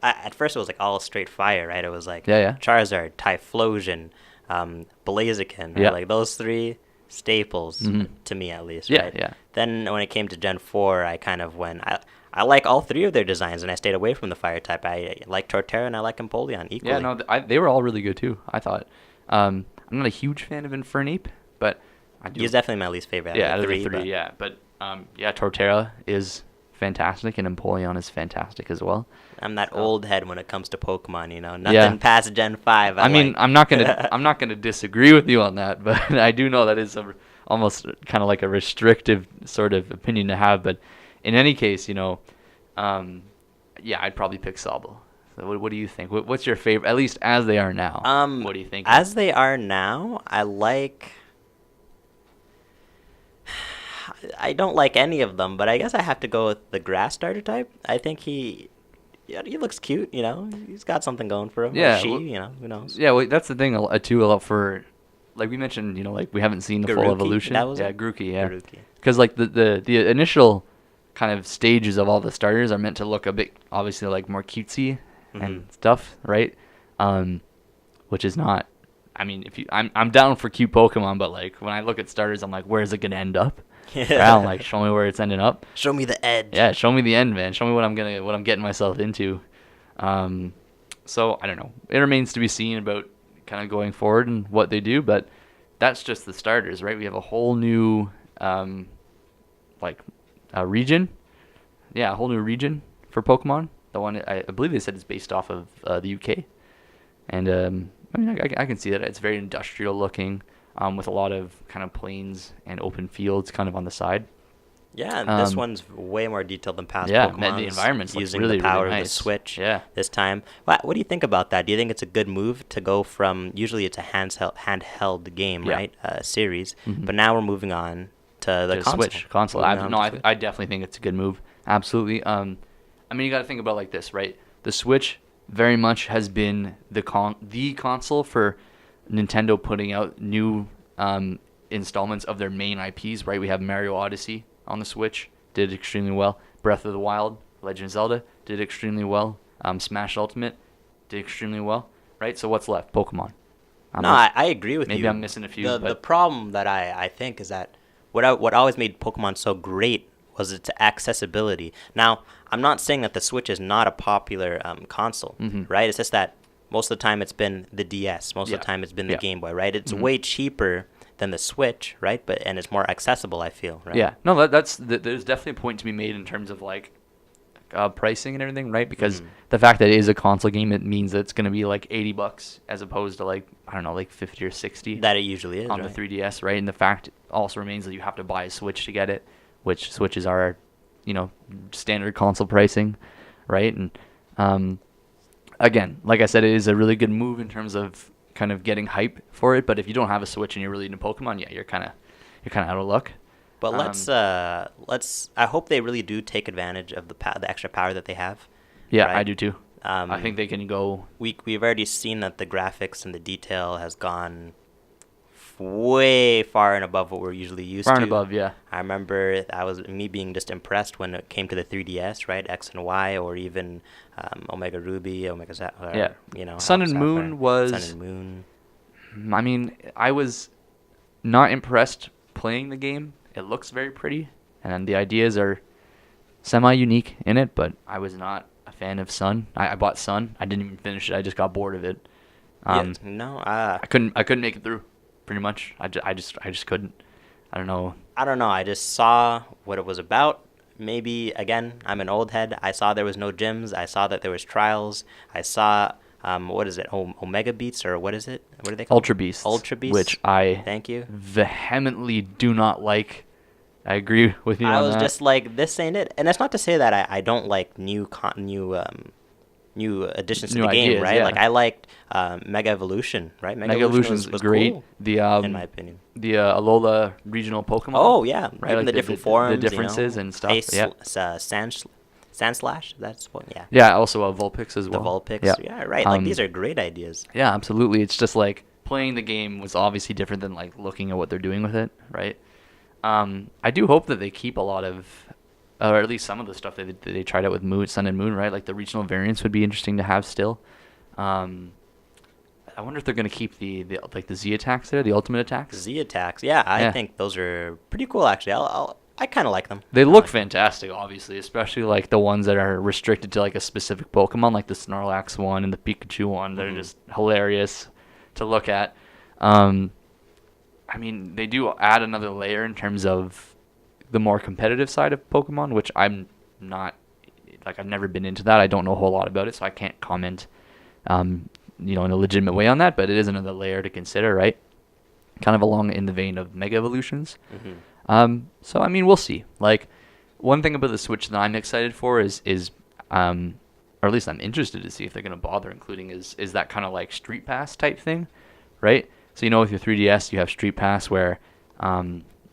at first it was like all straight fire, right? It was like Charizard, Typhlosion, Blaziken, right? Yeah. Like those 3 staples to me at least, right? Yeah. Then when it came to Gen 4, I kind of went. I like all 3 of their designs, and I stayed away from the fire type. I like Torterra and I like Empoleon equally. Yeah, no, they were all really good too, I thought. I'm not a huge fan of Infernape, but I do. He's definitely my least favorite. Out of the 3, yeah. But Torterra is fantastic, and Empoleon is fantastic as well. I'm that old head when it comes to Pokemon, you know. Nothing past Gen 5. I mean, I'm not gonna disagree with you on that, but I do know that is almost kind of like a restrictive sort of opinion to have. But in any case, you know, I'd probably pick Sobble. So what do you think? What's your favorite, at least as they are now? What do you think? As they are now, I don't like any of them, but I guess I have to go with the grass starter type. I think he looks cute, you know. He's got something going for him. Yeah, or she, you know, who knows? Yeah, well, that's the thing too. A lot for, like we mentioned, you know, like we haven't seen the full evolution. Grookey, yeah. Because like the initial kind of stages of all the starters are meant to look a bit obviously like more cutesy and stuff, right? Which is not. I mean, I'm down for cute Pokemon, but like when I look at starters, I'm like, where's it gonna end up? Yeah. I'm like, show me where it's ending up. Show me the edge. Yeah, show me the end, man. Show me what I'm getting myself into. So I don't know. It remains to be seen about kind of going forward and what they do, but that's just the starters, right? We have a whole new region. Yeah, a whole new region for Pokemon. The one I believe they said is based off of the UK, and I mean I can see that it's very industrial looking. With a lot of kind of plains and open fields kind of on the side. Yeah, and this one's way more detailed than past Pokemon. Yeah, the environment's using really, the power really nice. of the Switch this time. What do you think about that? Do you think it's a good move to go from, usually it's a handheld game, right? Series, but now we're moving on to the console. Switch console. I definitely think it's a good move. Absolutely. I mean, you got to think about it like this, right? The Switch very much has been the console for Nintendo putting out new installments of their main IPs, right? We have Mario Odyssey on the Switch, did extremely well. Breath of the Wild, Legend of Zelda, did extremely well. Smash Ultimate did extremely well, right? So what's left? Pokemon. I agree with you. Maybe I'm missing a few. The problem that I think is that what always made Pokemon so great was its accessibility. Now, I'm not saying that the Switch is not a popular console, right? It's just that most of the time it's been the DS. Most of the time it's been the Game Boy, right? It's way cheaper than the Switch, right? And it's more accessible, I feel, right? Yeah. No, there's definitely a point to be made in terms of like pricing and everything, right? Because the fact that it is a console game, it means that it's going to be like $80 as opposed to like, I don't know, like 50 or 60. That it usually is, on the 3DS, right? And the fact also remains that you have to buy a Switch to get it, which Switches are, you know, standard console pricing, right? And again, like I said, it is a really good move in terms of kind of getting hype for it. But if you don't have a Switch and you're really into Pokemon, you're kind of out of luck. But let's. I hope they really do take advantage of the extra power that they have. Yeah, right? I do too. I think they can go. We've already seen that the graphics and the detail has gone way far and above what we're usually used to. Far and above, yeah. I remember me being just impressed when it came to the 3DS, right? X and Y, or even Omega Ruby, Omega Sapphire. Yeah. You know, Sun and Sapphire. Moon was. Sun and Moon. I mean, I was not impressed playing the game. It looks very pretty, and the ideas are semi-unique in it, but I was not a fan of Sun. I bought Sun. I didn't even finish it. I just got bored of it. I couldn't make it through. Pretty much, I just couldn't. I don't know. I just saw what it was about, maybe again, I'm an old head. I saw there was no gyms. I saw that there was trials. I saw what is it? Omega Beats, or what is it? What are they called? Ultra Beasts. Ultra Beasts. Which I thank you vehemently do not like. I agree with you I on was that. just like, this ain't it. And that's not to say that I don't like new additions to New the game, ideas, right? yeah. Like I liked Mega Evolution, right? Mega Evolution's was great. cool, The in my opinion. the Alola regional Pokemon. Oh yeah, right, even like the different forms, the differences and stuff. Sandslash. That's what. Yeah. Yeah, also Vulpix as well. The Vulpix. Yeah, Yeah, right. Like these are great ideas. Yeah, absolutely. It's just like playing the game was obviously different than like looking at what they're doing with it, right? I do hope that they keep a lot of, or at least some of the stuff that they tried out with Sun and Moon, right? Like the regional variants would be interesting to have still. I wonder if they're going to keep the Z attacks there, the ultimate attacks. Z attacks. Yeah, I think those are pretty cool actually. I kind of like them. They look fantastic, obviously, especially like the ones that are restricted to like a specific Pokemon, like the Snorlax one and the Pikachu one. They're just hilarious to look at. I mean, they do add another layer in terms of the more competitive side of Pokemon, which I'm not, like, I've never been into that. I don't know a whole lot about it, so I can't comment, in a legitimate way on that, but it is another layer to consider, right? Kind of along in the vein of Mega Evolutions. So, I mean, we'll see. Like, one thing about the Switch that I'm excited for is or at least I'm interested to see if they're going to bother including is that kind of like Street Pass type thing, right? So, with your 3DS, you have Street Pass where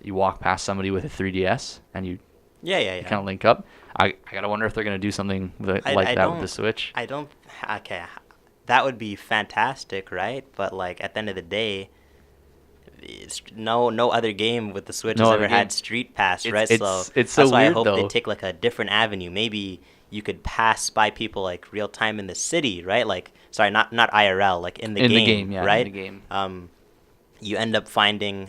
you walk past somebody with a 3DS and you kind of link up. I got to wonder if they're going to do something like that with the Switch. Okay, that would be fantastic, right? But, like, at the end of the day, no other game with the Switch has ever had Street Pass, right? It's so that's why weird, I hope though. they take, like, a different avenue. Maybe you could pass by people, like, real time in the city, right? Like, sorry, not IRL, like in the game, right? In the game. You end up finding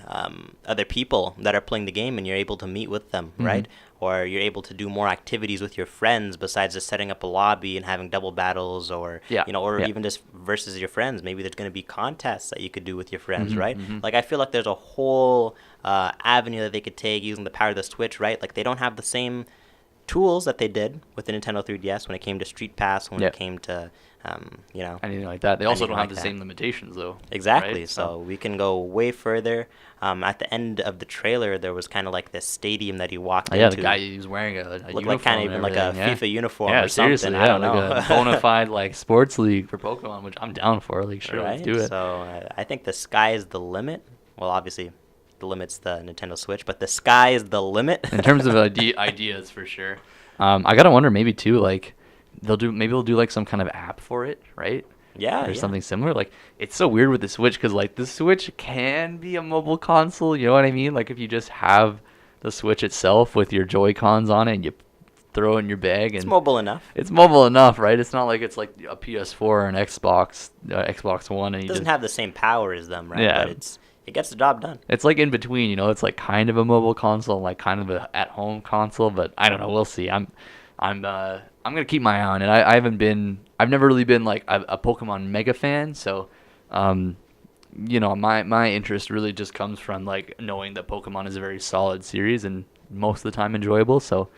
other people that are playing the game, and you're able to meet with them, right? Or you're able to do more activities with your friends besides just setting up a lobby and having double battles, or even just versus your friends. Maybe there's going to be contests that you could do with your friends, right? Like, I feel like there's a whole avenue that they could take using the power of the Switch, right? Like, they don't have the same tools that they did with the Nintendo 3DS when it came to Street Pass, when it came to anything like that. They also don't have the that. same limitations, though. Exactly. Right? So we can go way further. At the end of the trailer, there was kind of like this stadium that he walked into. Yeah, the guy he was wearing a looked uniform, like kind of even like a FIFA uniform or seriously, something. I don't know. Like a bona fide like sports league for Pokemon, which I'm down for. Like, sure, right? let's do it. So I think the sky is the limit. Well, obviously, the limit's the Nintendo Switch, but the sky is the limit. In terms of ideas, for sure. I gotta wonder, maybe too, like they'll do like some kind of app for it, right? Yeah, or something similar. Like, it's so weird with the Switch because like the Switch can be a mobile console. You know what I mean? Like, if you just have the Switch itself with your Joy-Cons on it and you throw it in your bag, and it's mobile enough. It's mobile enough, right? It's not like it's like a PS4 or an Xbox One, and it doesn't have the same power as them, right? Yeah. But it gets the job done. It's like in between, It's like kind of a mobile console, like kind of a at-home console, but I don't know. We'll see. I'm gonna keep my eye on it. I've never really been like a Pokemon mega fan, so my interest really just comes from like knowing that Pokemon is a very solid series and most of the time enjoyable. So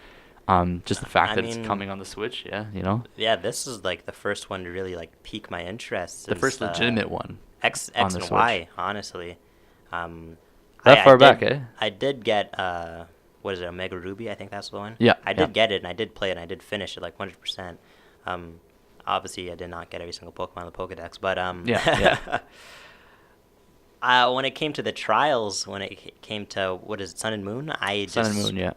just the fact that it's coming on the Switch, Yeah, this is like the first one to really like pique my interest. The first legitimate one. X and Y, honestly. That far back, eh? I did get what is it, Omega Ruby? I think that's the one. Yeah. I did get it, and I did play it, and I did finish it like 100%. Obviously, I did not get every single Pokemon in the Pokedex, but when it came to the trials, when it came to what is it, Sun and Moon,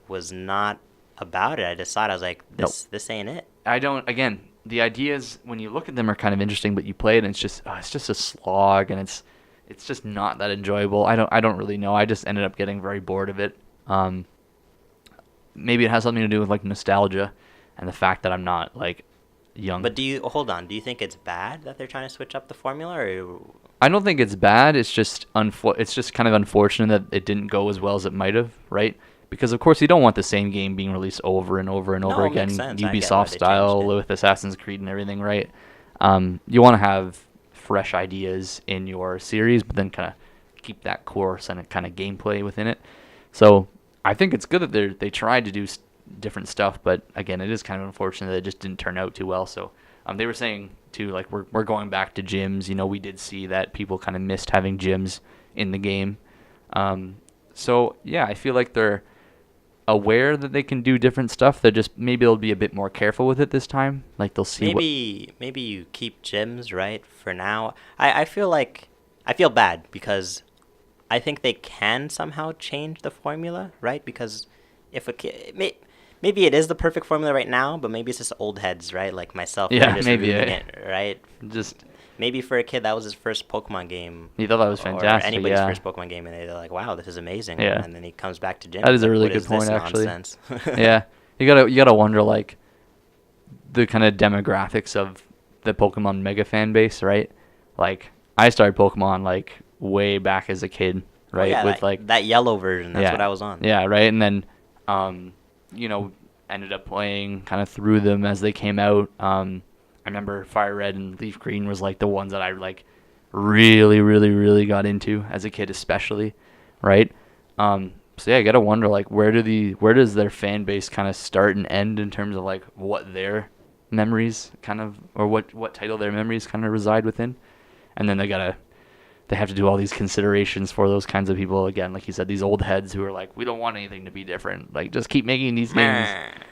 was not about it. I just thought, I was like, this ain't it. Again, the ideas when you look at them are kind of interesting, but you play it and it's just a slog, and it's just not that enjoyable. I don't really know. I just ended up getting very bored of it. Maybe it has something to do with like nostalgia and the fact that I'm not like young. But do you think it's bad that they're trying to switch up the formula, or? I don't think it's bad. It's just it's just kind of unfortunate that it didn't go as well as it might have, right? Because of course you don't want the same game being released over and over and over again, Ubisoft style with Assassin's Creed and everything, right? You want to have fresh ideas in your series, but then kind of keep that course and kind of gameplay within it. So I think it's good that they tried to do different stuff. But again, it is kind of unfortunate that it just didn't turn out too well. So they were saying too, like we're going back to gyms. We did see that people kind of missed having gyms in the game. So yeah, I feel like they're aware that they can do different stuff. They're just maybe they'll be a bit more careful with it this time. Like they'll see maybe you keep gyms, right, for now. I feel bad because I think they can somehow change the formula, right? Because if a kid maybe it is the perfect formula right now, but maybe it's just old heads, right? Like myself, Yeah, just maybe it, right? Just maybe for a kid that was his first Pokemon game. He thought that was fantastic. Or anybody's yeah. first Pokemon game, and they're like, "Wow, this is amazing." Yeah. And then he comes back to gym. That is a like, really what good is point, this actually. nonsense? Yeah, you gotta wonder like the kind of demographics of the Pokemon mega fan base, right? Like I started Pokemon like way back as a kid, right? Oh, yeah, With like that yellow version. That's what I was on. Yeah, right. And then, ended up playing kind of through them as they came out. I remember Fire Red and Leaf Green was like the ones that I like really, really, really got into as a kid, especially, right? So yeah, I gotta wonder like where does their fan base kind of start and end in terms of like what their memories kind of or what title their memories kind of reside within, and then they have to do all these considerations for those kinds of people again, like you said, these old heads who are like, we don't want anything to be different. Like just keep making these games.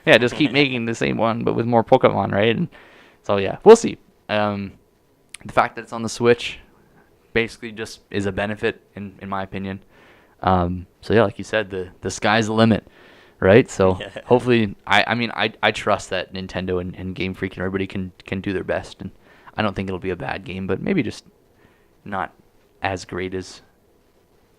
Yeah, just keep making the same one but with more Pokemon, right? And so yeah, we'll see. The fact that it's on the Switch basically just is a benefit in my opinion. So yeah, like you said, the sky's the limit, right? So hopefully, I trust that Nintendo and Game Freak and everybody can do their best, and I don't think it'll be a bad game, but maybe just not as great as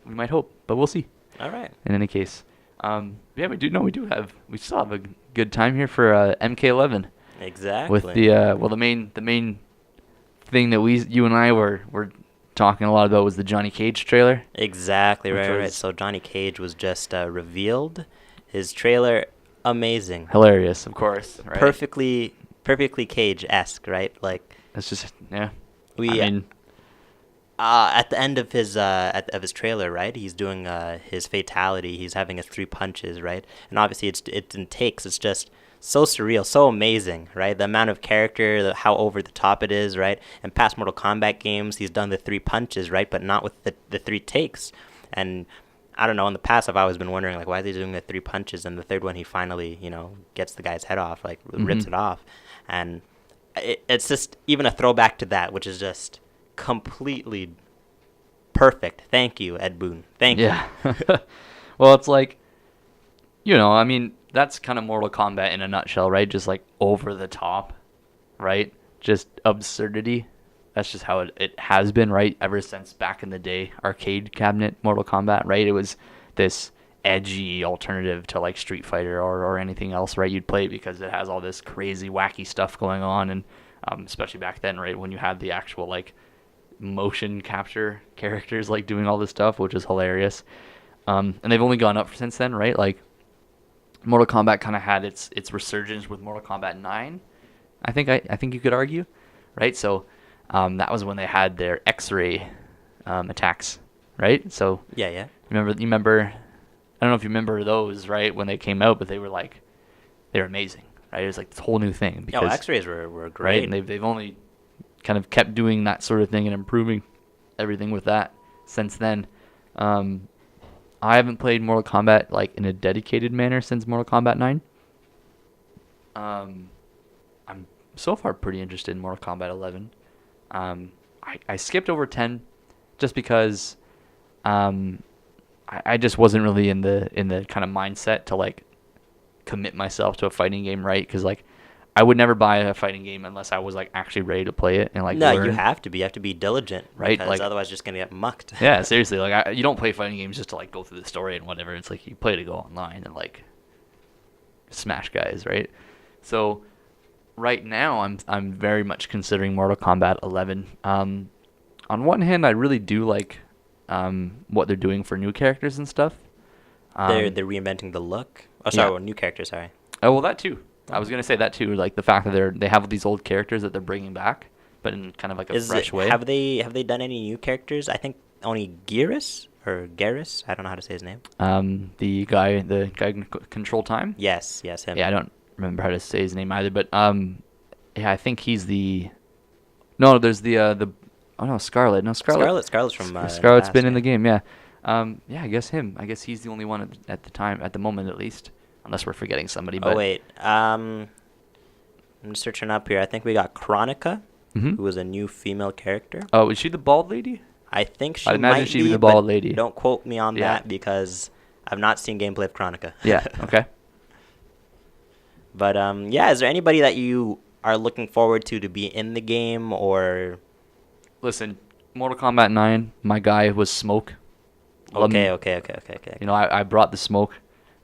we might hope, but we'll see. All right. In any case, yeah, we still have a good time here for MK11. Exactly. With the main thing that you and I were talking a lot about was the Johnny Cage trailer. Exactly, right. So Johnny Cage was just revealed. His trailer, amazing. Hilarious, of course. Right? Perfectly Cage-esque, right? Like it's just yeah. At the end of his trailer, right? He's doing his fatality. He's having his 3 punches, right? And obviously it's in takes. It's just so surreal, so amazing, right? The amount of character, how over the top it is, right? In past Mortal Kombat games, he's done the 3 punches, right? But not with the 3 takes. And I don't know, in the past I've always been wondering, like, why is he doing the 3 punches? And the third one, he finally, gets the guy's head off, like, rips it off. And it's just even a throwback to that, which is just completely perfect. Thank you, Ed Boon. Thank you. Well, it's like, that's kind of Mortal Kombat in a nutshell, right? Just like over the top, right? Just absurdity. That's just how it has been, right? Ever since back in the day, arcade cabinet Mortal Kombat, right? It was this edgy alternative to like Street Fighter or anything else, right? You'd play it because it has all this crazy, wacky stuff going on, and especially back then, right? When you had the actual like motion capture characters like doing all this stuff, which is hilarious. And they've only gone up since then, right? Like Mortal Kombat kind of had its resurgence with Mortal Kombat 9. I think you could argue, right? So that was when they had their X-ray attacks, right? So yeah. You remember? I don't know if you remember those, right? When they came out, but they were amazing, right? It was like this whole new thing. Because, X-rays were great. Right, and they've only kind of kept doing that sort of thing and improving everything with that since then. I haven't played Mortal Kombat like in a dedicated manner since Mortal Kombat 9. I'm so far pretty interested in Mortal Kombat 11. I skipped over 10 just because I just wasn't really in the kind of mindset to like commit myself to a fighting game, right? Because like I would never buy a fighting game unless I was like actually ready to play it and like learn. You have to be diligent, right? Because like, otherwise you're just gonna get mucked. Yeah, seriously, like you don't play fighting games just to like go through the story and whatever. It's like you play to go online and like smash guys, right? So right now I'm very much considering Mortal Kombat 11. On one hand, I really do like what they're doing for new characters and stuff. They're reinventing the look. Oh, sorry, new characters. Sorry. Oh well, that too. I was gonna say that too, like the fact that they have these old characters that they're bringing back, but in kind of like a fresh way. Have they done any new characters? I think only Geras or Garrus. I don't know how to say his name. The guy in Control Time. Yes, him. Yeah, I don't remember how to say his name either, but yeah, I think he's the. No, there's the oh no, Scarlet. No, Scarlet's from Scarlet's been in the game. Yeah, yeah, I guess him. I guess he's the only one at the moment at least, unless we're forgetting somebody. But oh wait, I'm searching up here. I think we got Chronica, who was a new female character. Oh, is she the bald lady? I think she I imagine might she'd be the bald but lady. Don't quote me on Yeah. that because I've not seen gameplay of Chronica. Yeah. Okay. But yeah, is there anybody that you are looking forward to be in the game or? Listen, Mortal Kombat 9. My guy was Smoke. Okay. You know, I brought the smoke,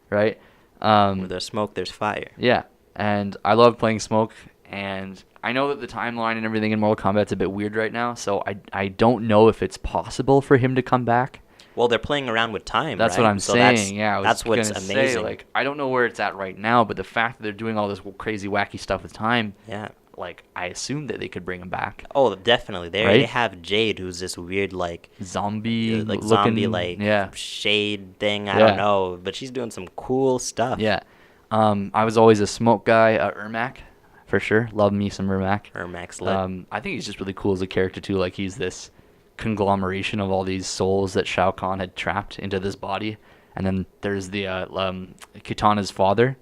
right? Where there's smoke, there's fire. Yeah, and I love playing Smoke, and I know that the timeline and everything in Mortal Kombat's a bit weird right now, so I don't know if it's possible for him to come back. Well, they're playing around with time. That's right? what I'm so saying. Yeah, that's what's gonna amazing. say, like, I don't know where it's at right now, but the fact that they're doing all this crazy, wacky stuff with time, yeah. like, I assume that they could bring him back. Oh, definitely. They Right? have Jade, who's this weird Zombie, zombie looking, yeah, shade thing. I Yeah. don't know, but she's doing some cool stuff. yeah. I was always a Smoke guy. Ermac, for sure. Love me some Ermac. Her max lit. I think he's just really cool as a character too. Like, he's this conglomeration of all these souls that Shao Kahn had trapped into this body, and then there's the Kitana's father,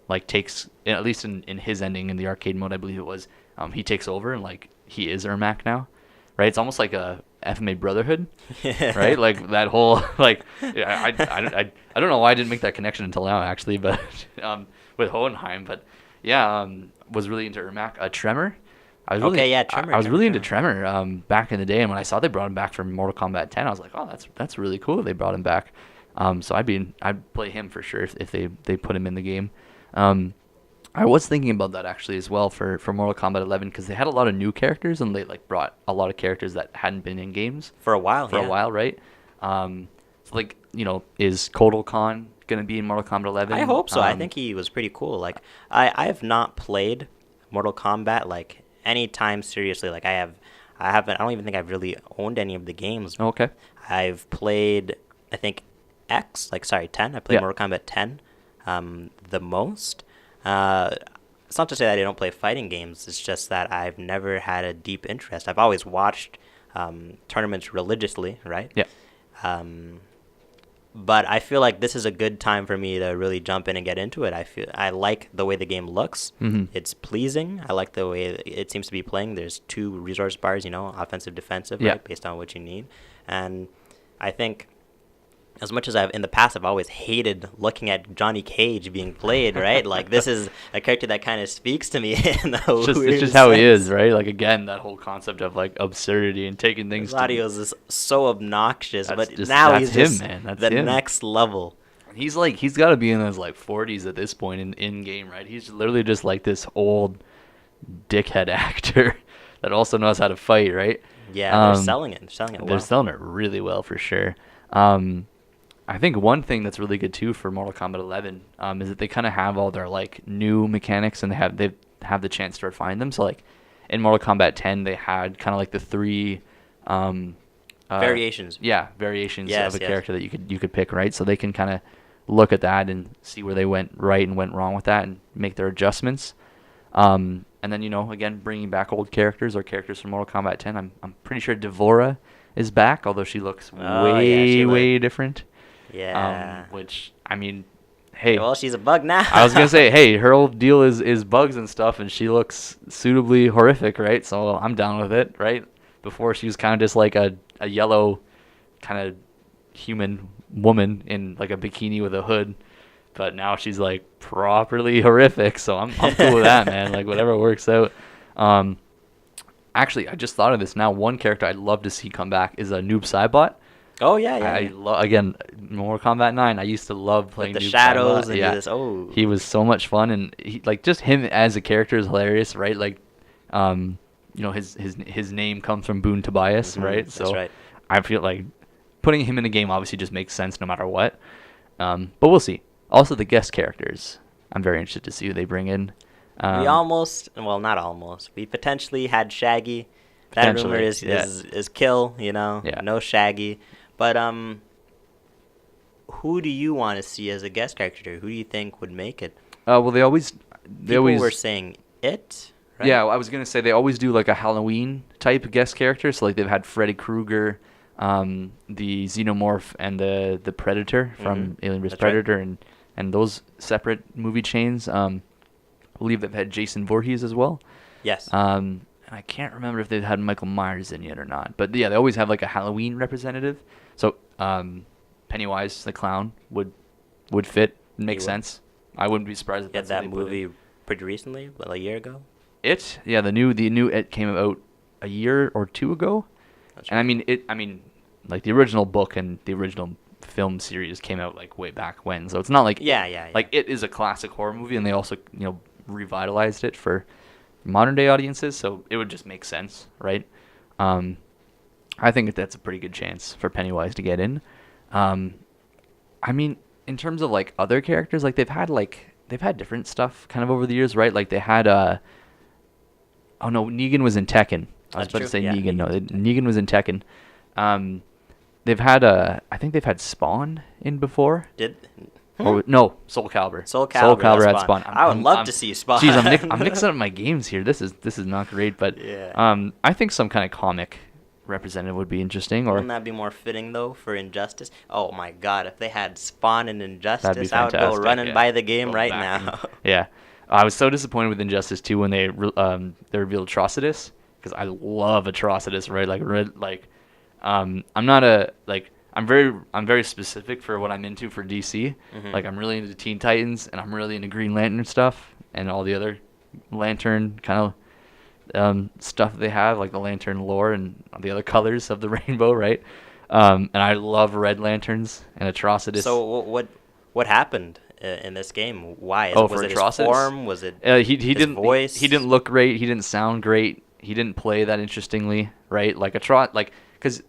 like, takes, at least in his ending in the arcade mode, I believe it was, he takes over and, like, he is Ermac now, right? It's almost like a FMA Brotherhood, right? Like, that whole, like, I don't know why I didn't make that connection until now, actually, but with Hohenheim, but yeah, was really into Ermac. Tremor. Tremor. I was really into Tremor back in the day, and when I saw they brought him back from Mortal Kombat 10, I was like, oh, that's really cool. They brought him back. So I'd play him for sure if they put him in the game. I was thinking about that actually as well for Mortal Kombat 11 because they had a lot of new characters and they, like, brought a lot of characters that hadn't been in games for a while. Right? So, like, you know, is Kotal Khan gonna be in Mortal Kombat 11? I hope so. I think he was pretty cool. Like, I have not played Mortal Kombat like any time seriously. Like, I don't even think I've really owned any of the games. Okay. I've played, I think, 10. I played Mortal Kombat 10 the most. It's not to say that I don't play fighting games. It's just that I've never had a deep interest. I've always watched tournaments religiously, right? Yeah. But I feel like this is a good time for me to really jump in and get into it. I like the way the game looks. Mm-hmm. It's pleasing. I like the way it seems to be playing. There's 2 resource bars, offensive, defensive, right, based on what you need. And I think as much as in the past I've always hated looking at Johnny Cage being played, right? Like, this is a character that kind of speaks to me in a It's just how he is, right? Like, again, that whole concept of, like, absurdity and taking things Gladios is so obnoxious, but just, now he's him, just man. That's the him. next level. He's got to be in his, like, 40s at this point in game, right? He's literally just like this old dickhead actor that also knows how to fight, right? Yeah, they're selling it. They're selling it really well, for sure. I think one thing that's really good too for Mortal Kombat 11 is that they kind of have all their, like, new mechanics and they have the chance to refine them. So, like, in Mortal Kombat 10, they had kind of like the 3 variations. Yeah, variations of a character that you could pick, right? So they can kind of look at that and see where they went right and went wrong with that and make their adjustments. And then, again, bringing back old characters or characters from Mortal Kombat 10. I'm pretty sure Devora is back, although she looks way different. Yeah. Which, I mean, hey. Well, she's a bug now. I was going to say, hey, her whole deal is bugs and stuff, and she looks suitably horrific, right? So I'm down with it, right? Before, she was kind of just like a yellow kind of human woman in, like, a bikini with a hood. But now she's, like, properly horrific, so I'm cool with that, man. Like, whatever works out. Actually, I just thought of this now. One character I'd love to see come back is a Noob Saibot. Oh, yeah. Again, Mortal Kombat 9, I used to love playing with the Noob shadows Saibot. and this. Oh, he was so much fun, and just him as a character is hilarious, right? Like, his name comes from Boone Tobias, right? That's right. I feel like putting him in a game obviously just makes sense no matter what. But we'll see. Also, the guest characters, I'm very interested to see who they bring in. We not almost. We potentially had Shaggy. That rumor is kill. Yeah. No Shaggy. But who do you want to see as a guest character? Who do you think would make it? Well, they always were saying it. Right? Yeah, I was gonna say they always do like a Halloween type guest character. So like they've had Freddy Krueger, the Xenomorph, and the Predator from Alien vs Predator, right. and those separate movie chains. I believe they've had Jason Voorhees as well. Yes. And I can't remember if they've had Michael Myers in yet or not. But yeah, they always have like a Halloween representative. So Pennywise the clown would fit. Make sense. I wouldn't be surprised if that's that movie pretty recently, like a year ago. The new It came out a year or two ago. That's right. And I mean, like the original book and the original film series came out like way back when. So it's not like like It is a classic horror movie, and they also revitalized it for modern day audiences. So it would just make sense, right? I think that's a pretty good chance for Pennywise to get in. I mean, in terms of like other characters, like they've had different stuff kind of over the years, right? Like they had oh no, Negan was in Tekken. I was about to say Negan. No, Negan was in Tekken. They've had I think they've had Spawn in before. Or no, Soul Calibur. Soul Calibur had Spawn. I would love to see Spawn. Jeez, I'm mixing up my games here. This is not great, but I think some kind of comic representative would be interesting. Or wouldn't that be more fitting though for Injustice? Oh my God, if they had Spawn in Injustice, I would go running by the game right now. Yeah, I was so disappointed with Injustice 2 when they revealed Atrocitus, because I love Atrocitus, right? I'm very specific for what I'm into for DC. Like I'm really into Teen Titans, and I'm really into Green Lantern stuff and all the other Lantern kind of stuff that they have, like the Lantern lore and the other colors of the rainbow, right? And I love Red Lanterns and Atrocitus. So what happened in this game? Why? Was it Atrocitus? His form? Was it he his didn't voice? He didn't look great. He didn't sound great. He didn't play that interestingly, right? Like because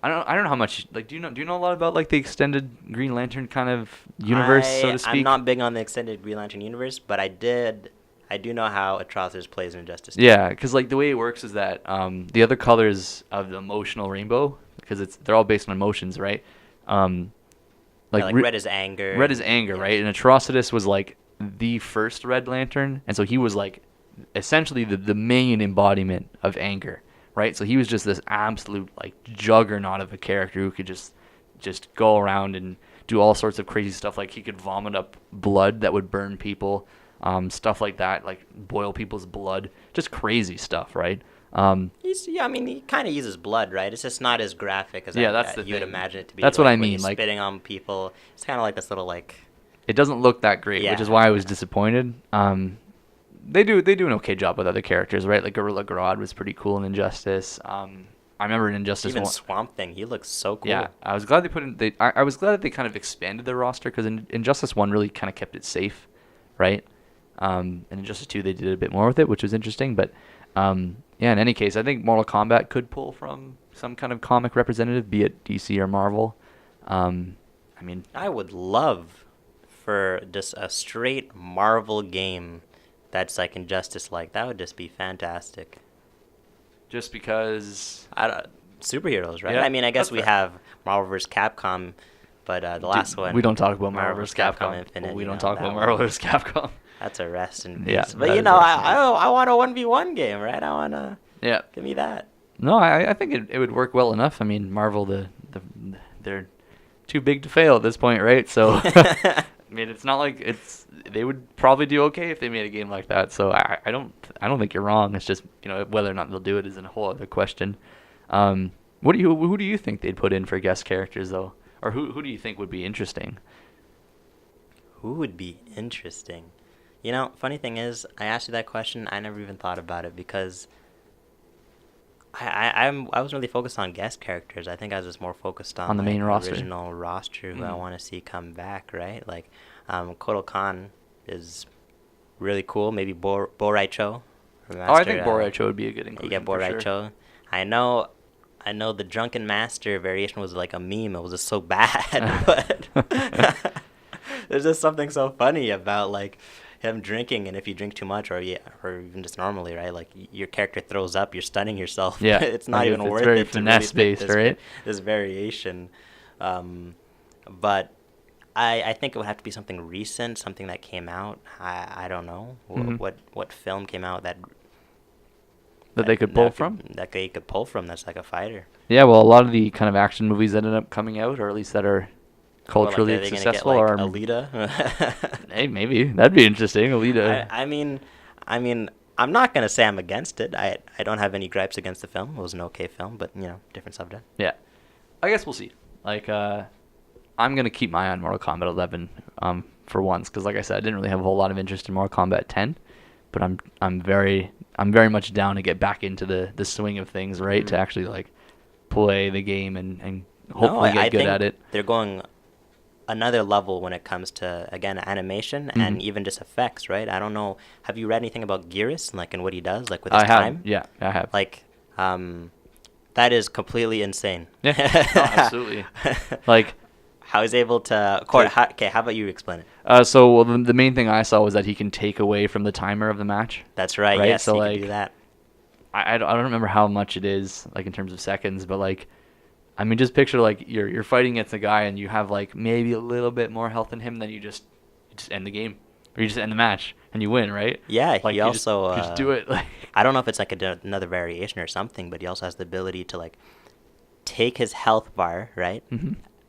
I don't know how much. Like, do you know a lot about like the extended Green Lantern kind of universe, so to speak? I'm not big on the extended Green Lantern universe, but I do know how Atrocitus plays in Injustice 2. Yeah, because like the way it works is that the other colors of the emotional rainbow, because they're all based on emotions, right? Like red is anger. Red is anger, right? And Atrocitus was like the first Red Lantern, and so he was like essentially the main embodiment of anger, right? So he was just this absolute like juggernaut of a character who could just go around and do all sorts of crazy stuff. Like he could vomit up blood that would burn people, stuff like that, like boil people's blood, just crazy stuff, right? He kind of uses blood, right? It's just not as graphic as you'd imagine it to be. That's what I mean. Like spitting on people, it's kind of like this little like. It doesn't look that great, which is why I was disappointed. They do an okay job with other characters, right? Like Gorilla Grodd was pretty cool in Injustice. I remember in Injustice even Swamp Thing, he looks so cool. Yeah, I was glad they put in. I was glad that they kind of expanded their roster, because in Injustice 1 really kind of kept it safe, right? In Injustice 2 they did a bit more with it, which was interesting. But in any case, I think Mortal Kombat could pull from some kind of comic representative, be it DC or Marvel. I would love for just a straight Marvel game that's like Injustice, like that would just be fantastic. Just because superheroes, right? Yeah, I guess we have Marvel vs. Capcom, but the last one. We don't talk about Marvel vs. Capcom. Infinite, we don't talk about Marvel vs. Capcom. That's a rest in peace. Yeah, but I want a 1v1 game, right? I want to. Yeah. Give me that. No, I think it would work well enough. I mean, Marvel, they're too big to fail at this point, right? So, it's not like they would probably do okay if they made a game like that. So I don't think you're wrong. It's just whether or not they'll do it is a whole other question. Who do you think they'd put in for guest characters though, or who do you think would be interesting? Who would be interesting? Funny thing is, I asked you that question. I never even thought about it because I wasn't really focused on guest characters. I think I was just more focused on the main roster, original roster who I want to see come back. Right, like Kotal Khan is really cool. Maybe Bo Raicho. I think Bo Raicho would be a good inclusion. You get Bo Raicho. Sure. I know the Drunken Master variation was like a meme. It was just so bad, but there's just something so funny about like him drinking, and if you drink too much or even just normally, right, like your character throws up, you're stunning yourself. Yeah. It's not even worth very it to finesse really based, right? This variation. But I think it would have to be something recent, something that came out. I don't know what film came out that they could pull from. That they could pull from. That's like a fighter. Yeah, well, a lot of the kind of action movies that ended up coming out, or at least that are culturally Well, like, are they successful, gonna are get, like, Alita. hey, maybe that'd be interesting. Alita. I mean, I'm not gonna say I'm against it. I don't have any gripes against the film. It was an okay film, but different subject. Yeah, I guess we'll see. Like, I'm gonna keep my eye on Mortal Kombat 11 for once, because like I said, I didn't really have a whole lot of interest in Mortal Kombat 10, but I'm very much down to get back into the swing of things, right? To actually like play the game and hopefully get good at it. They're going another level when it comes to, again, animation and even just effects, right? I don't know. Have you read anything about Geras, like, and what he does, like, with his time? Yeah, I have. Like, that is completely insane. Yeah, no, absolutely. Like, how he's able to... Okay, how about you explain it? So the main thing I saw was that he can take away from the timer of the match. That's right, yes, so, he can do that. I don't remember how much it is, like, in terms of seconds, but, like, I mean, just picture, like, you're fighting against a guy and you have, like, maybe a little bit more health than him, then you just end the game. Or you just end the match and you win, right? Yeah, like, he also... just do it. Like, I don't know if it's, like, another variation or something, but he also has the ability to, like, take his health bar, right?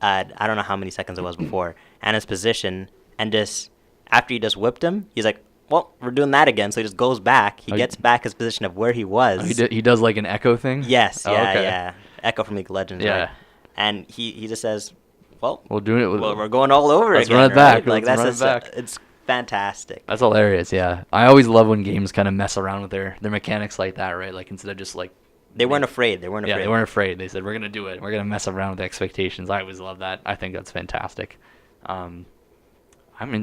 I don't know how many seconds it was before, and his position, and just, after he just whipped him, he's like, well, we're doing that again, so he just goes back. He gets back his position of where he was. He does, like, an echo thing? Yes, yeah, okay. yeah. Echo from League of Legends, yeah. Right? And he just says, well, we're doing it. We're going all over let's again. Run it back. Right? Like, let's run it back. It's fantastic. That's hilarious, yeah. I always love when games kind of mess around with their mechanics like that, right? Like, instead of just, like... They weren't afraid. They weren't afraid. They said, we're going to do it. We're going to mess around with expectations. I always love that. I think that's fantastic. I'm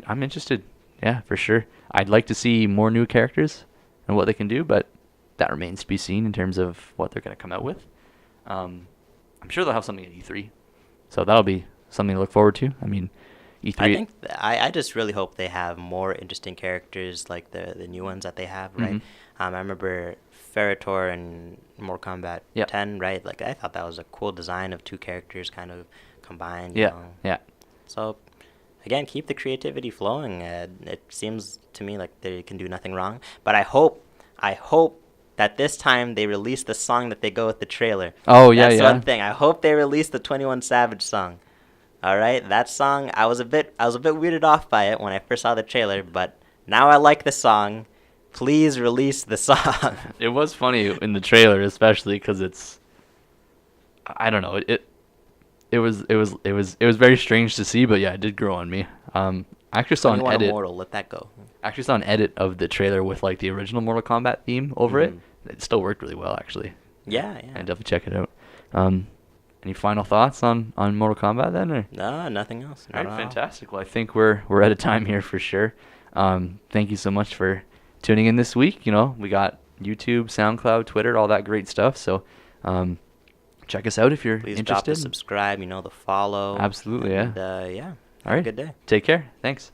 interested. Yeah, for sure. I'd like to see more new characters and what they can do, but that remains to be seen in terms of what they're going to come out with. I'm sure they'll have something at E3, so that'll be something to look forward to. I mean, E3... I think I just really hope they have more interesting characters like the new ones that they have, right? I remember Ferritor and Mortal Kombat 10, right? Like, I thought that was a cool design of two characters kind of combined. You know? Yeah. So, again, keep the creativity flowing. It seems to me like they can do nothing wrong. But I hope that this time they release the song that they go with the trailer. Oh, yeah, That's one thing. I hope they release the 21 Savage song. All right? That song, I was a bit weirded off by it when I first saw the trailer, but now I like the song. Please release the song. It was funny in the trailer, especially because it's, I don't know, it was very strange to see, but yeah, it did grow on me. I actually saw an edit. Immortal, let that go. I actually saw an edit of the trailer with like the original Mortal Kombat theme over it. It still worked really well, actually. Yeah. I'd definitely check it out. Any final thoughts on Mortal Kombat then? Or? No, nothing else. All right, fantastic. Well, I think we're out of time here for sure. Thank you so much for tuning in this week. We got YouTube, SoundCloud, Twitter, all that great stuff. So check us out if you're Please interested. drop the subscribe, the follow. Absolutely, and, yeah. yeah. All right. Have a good day. Take care. Thanks.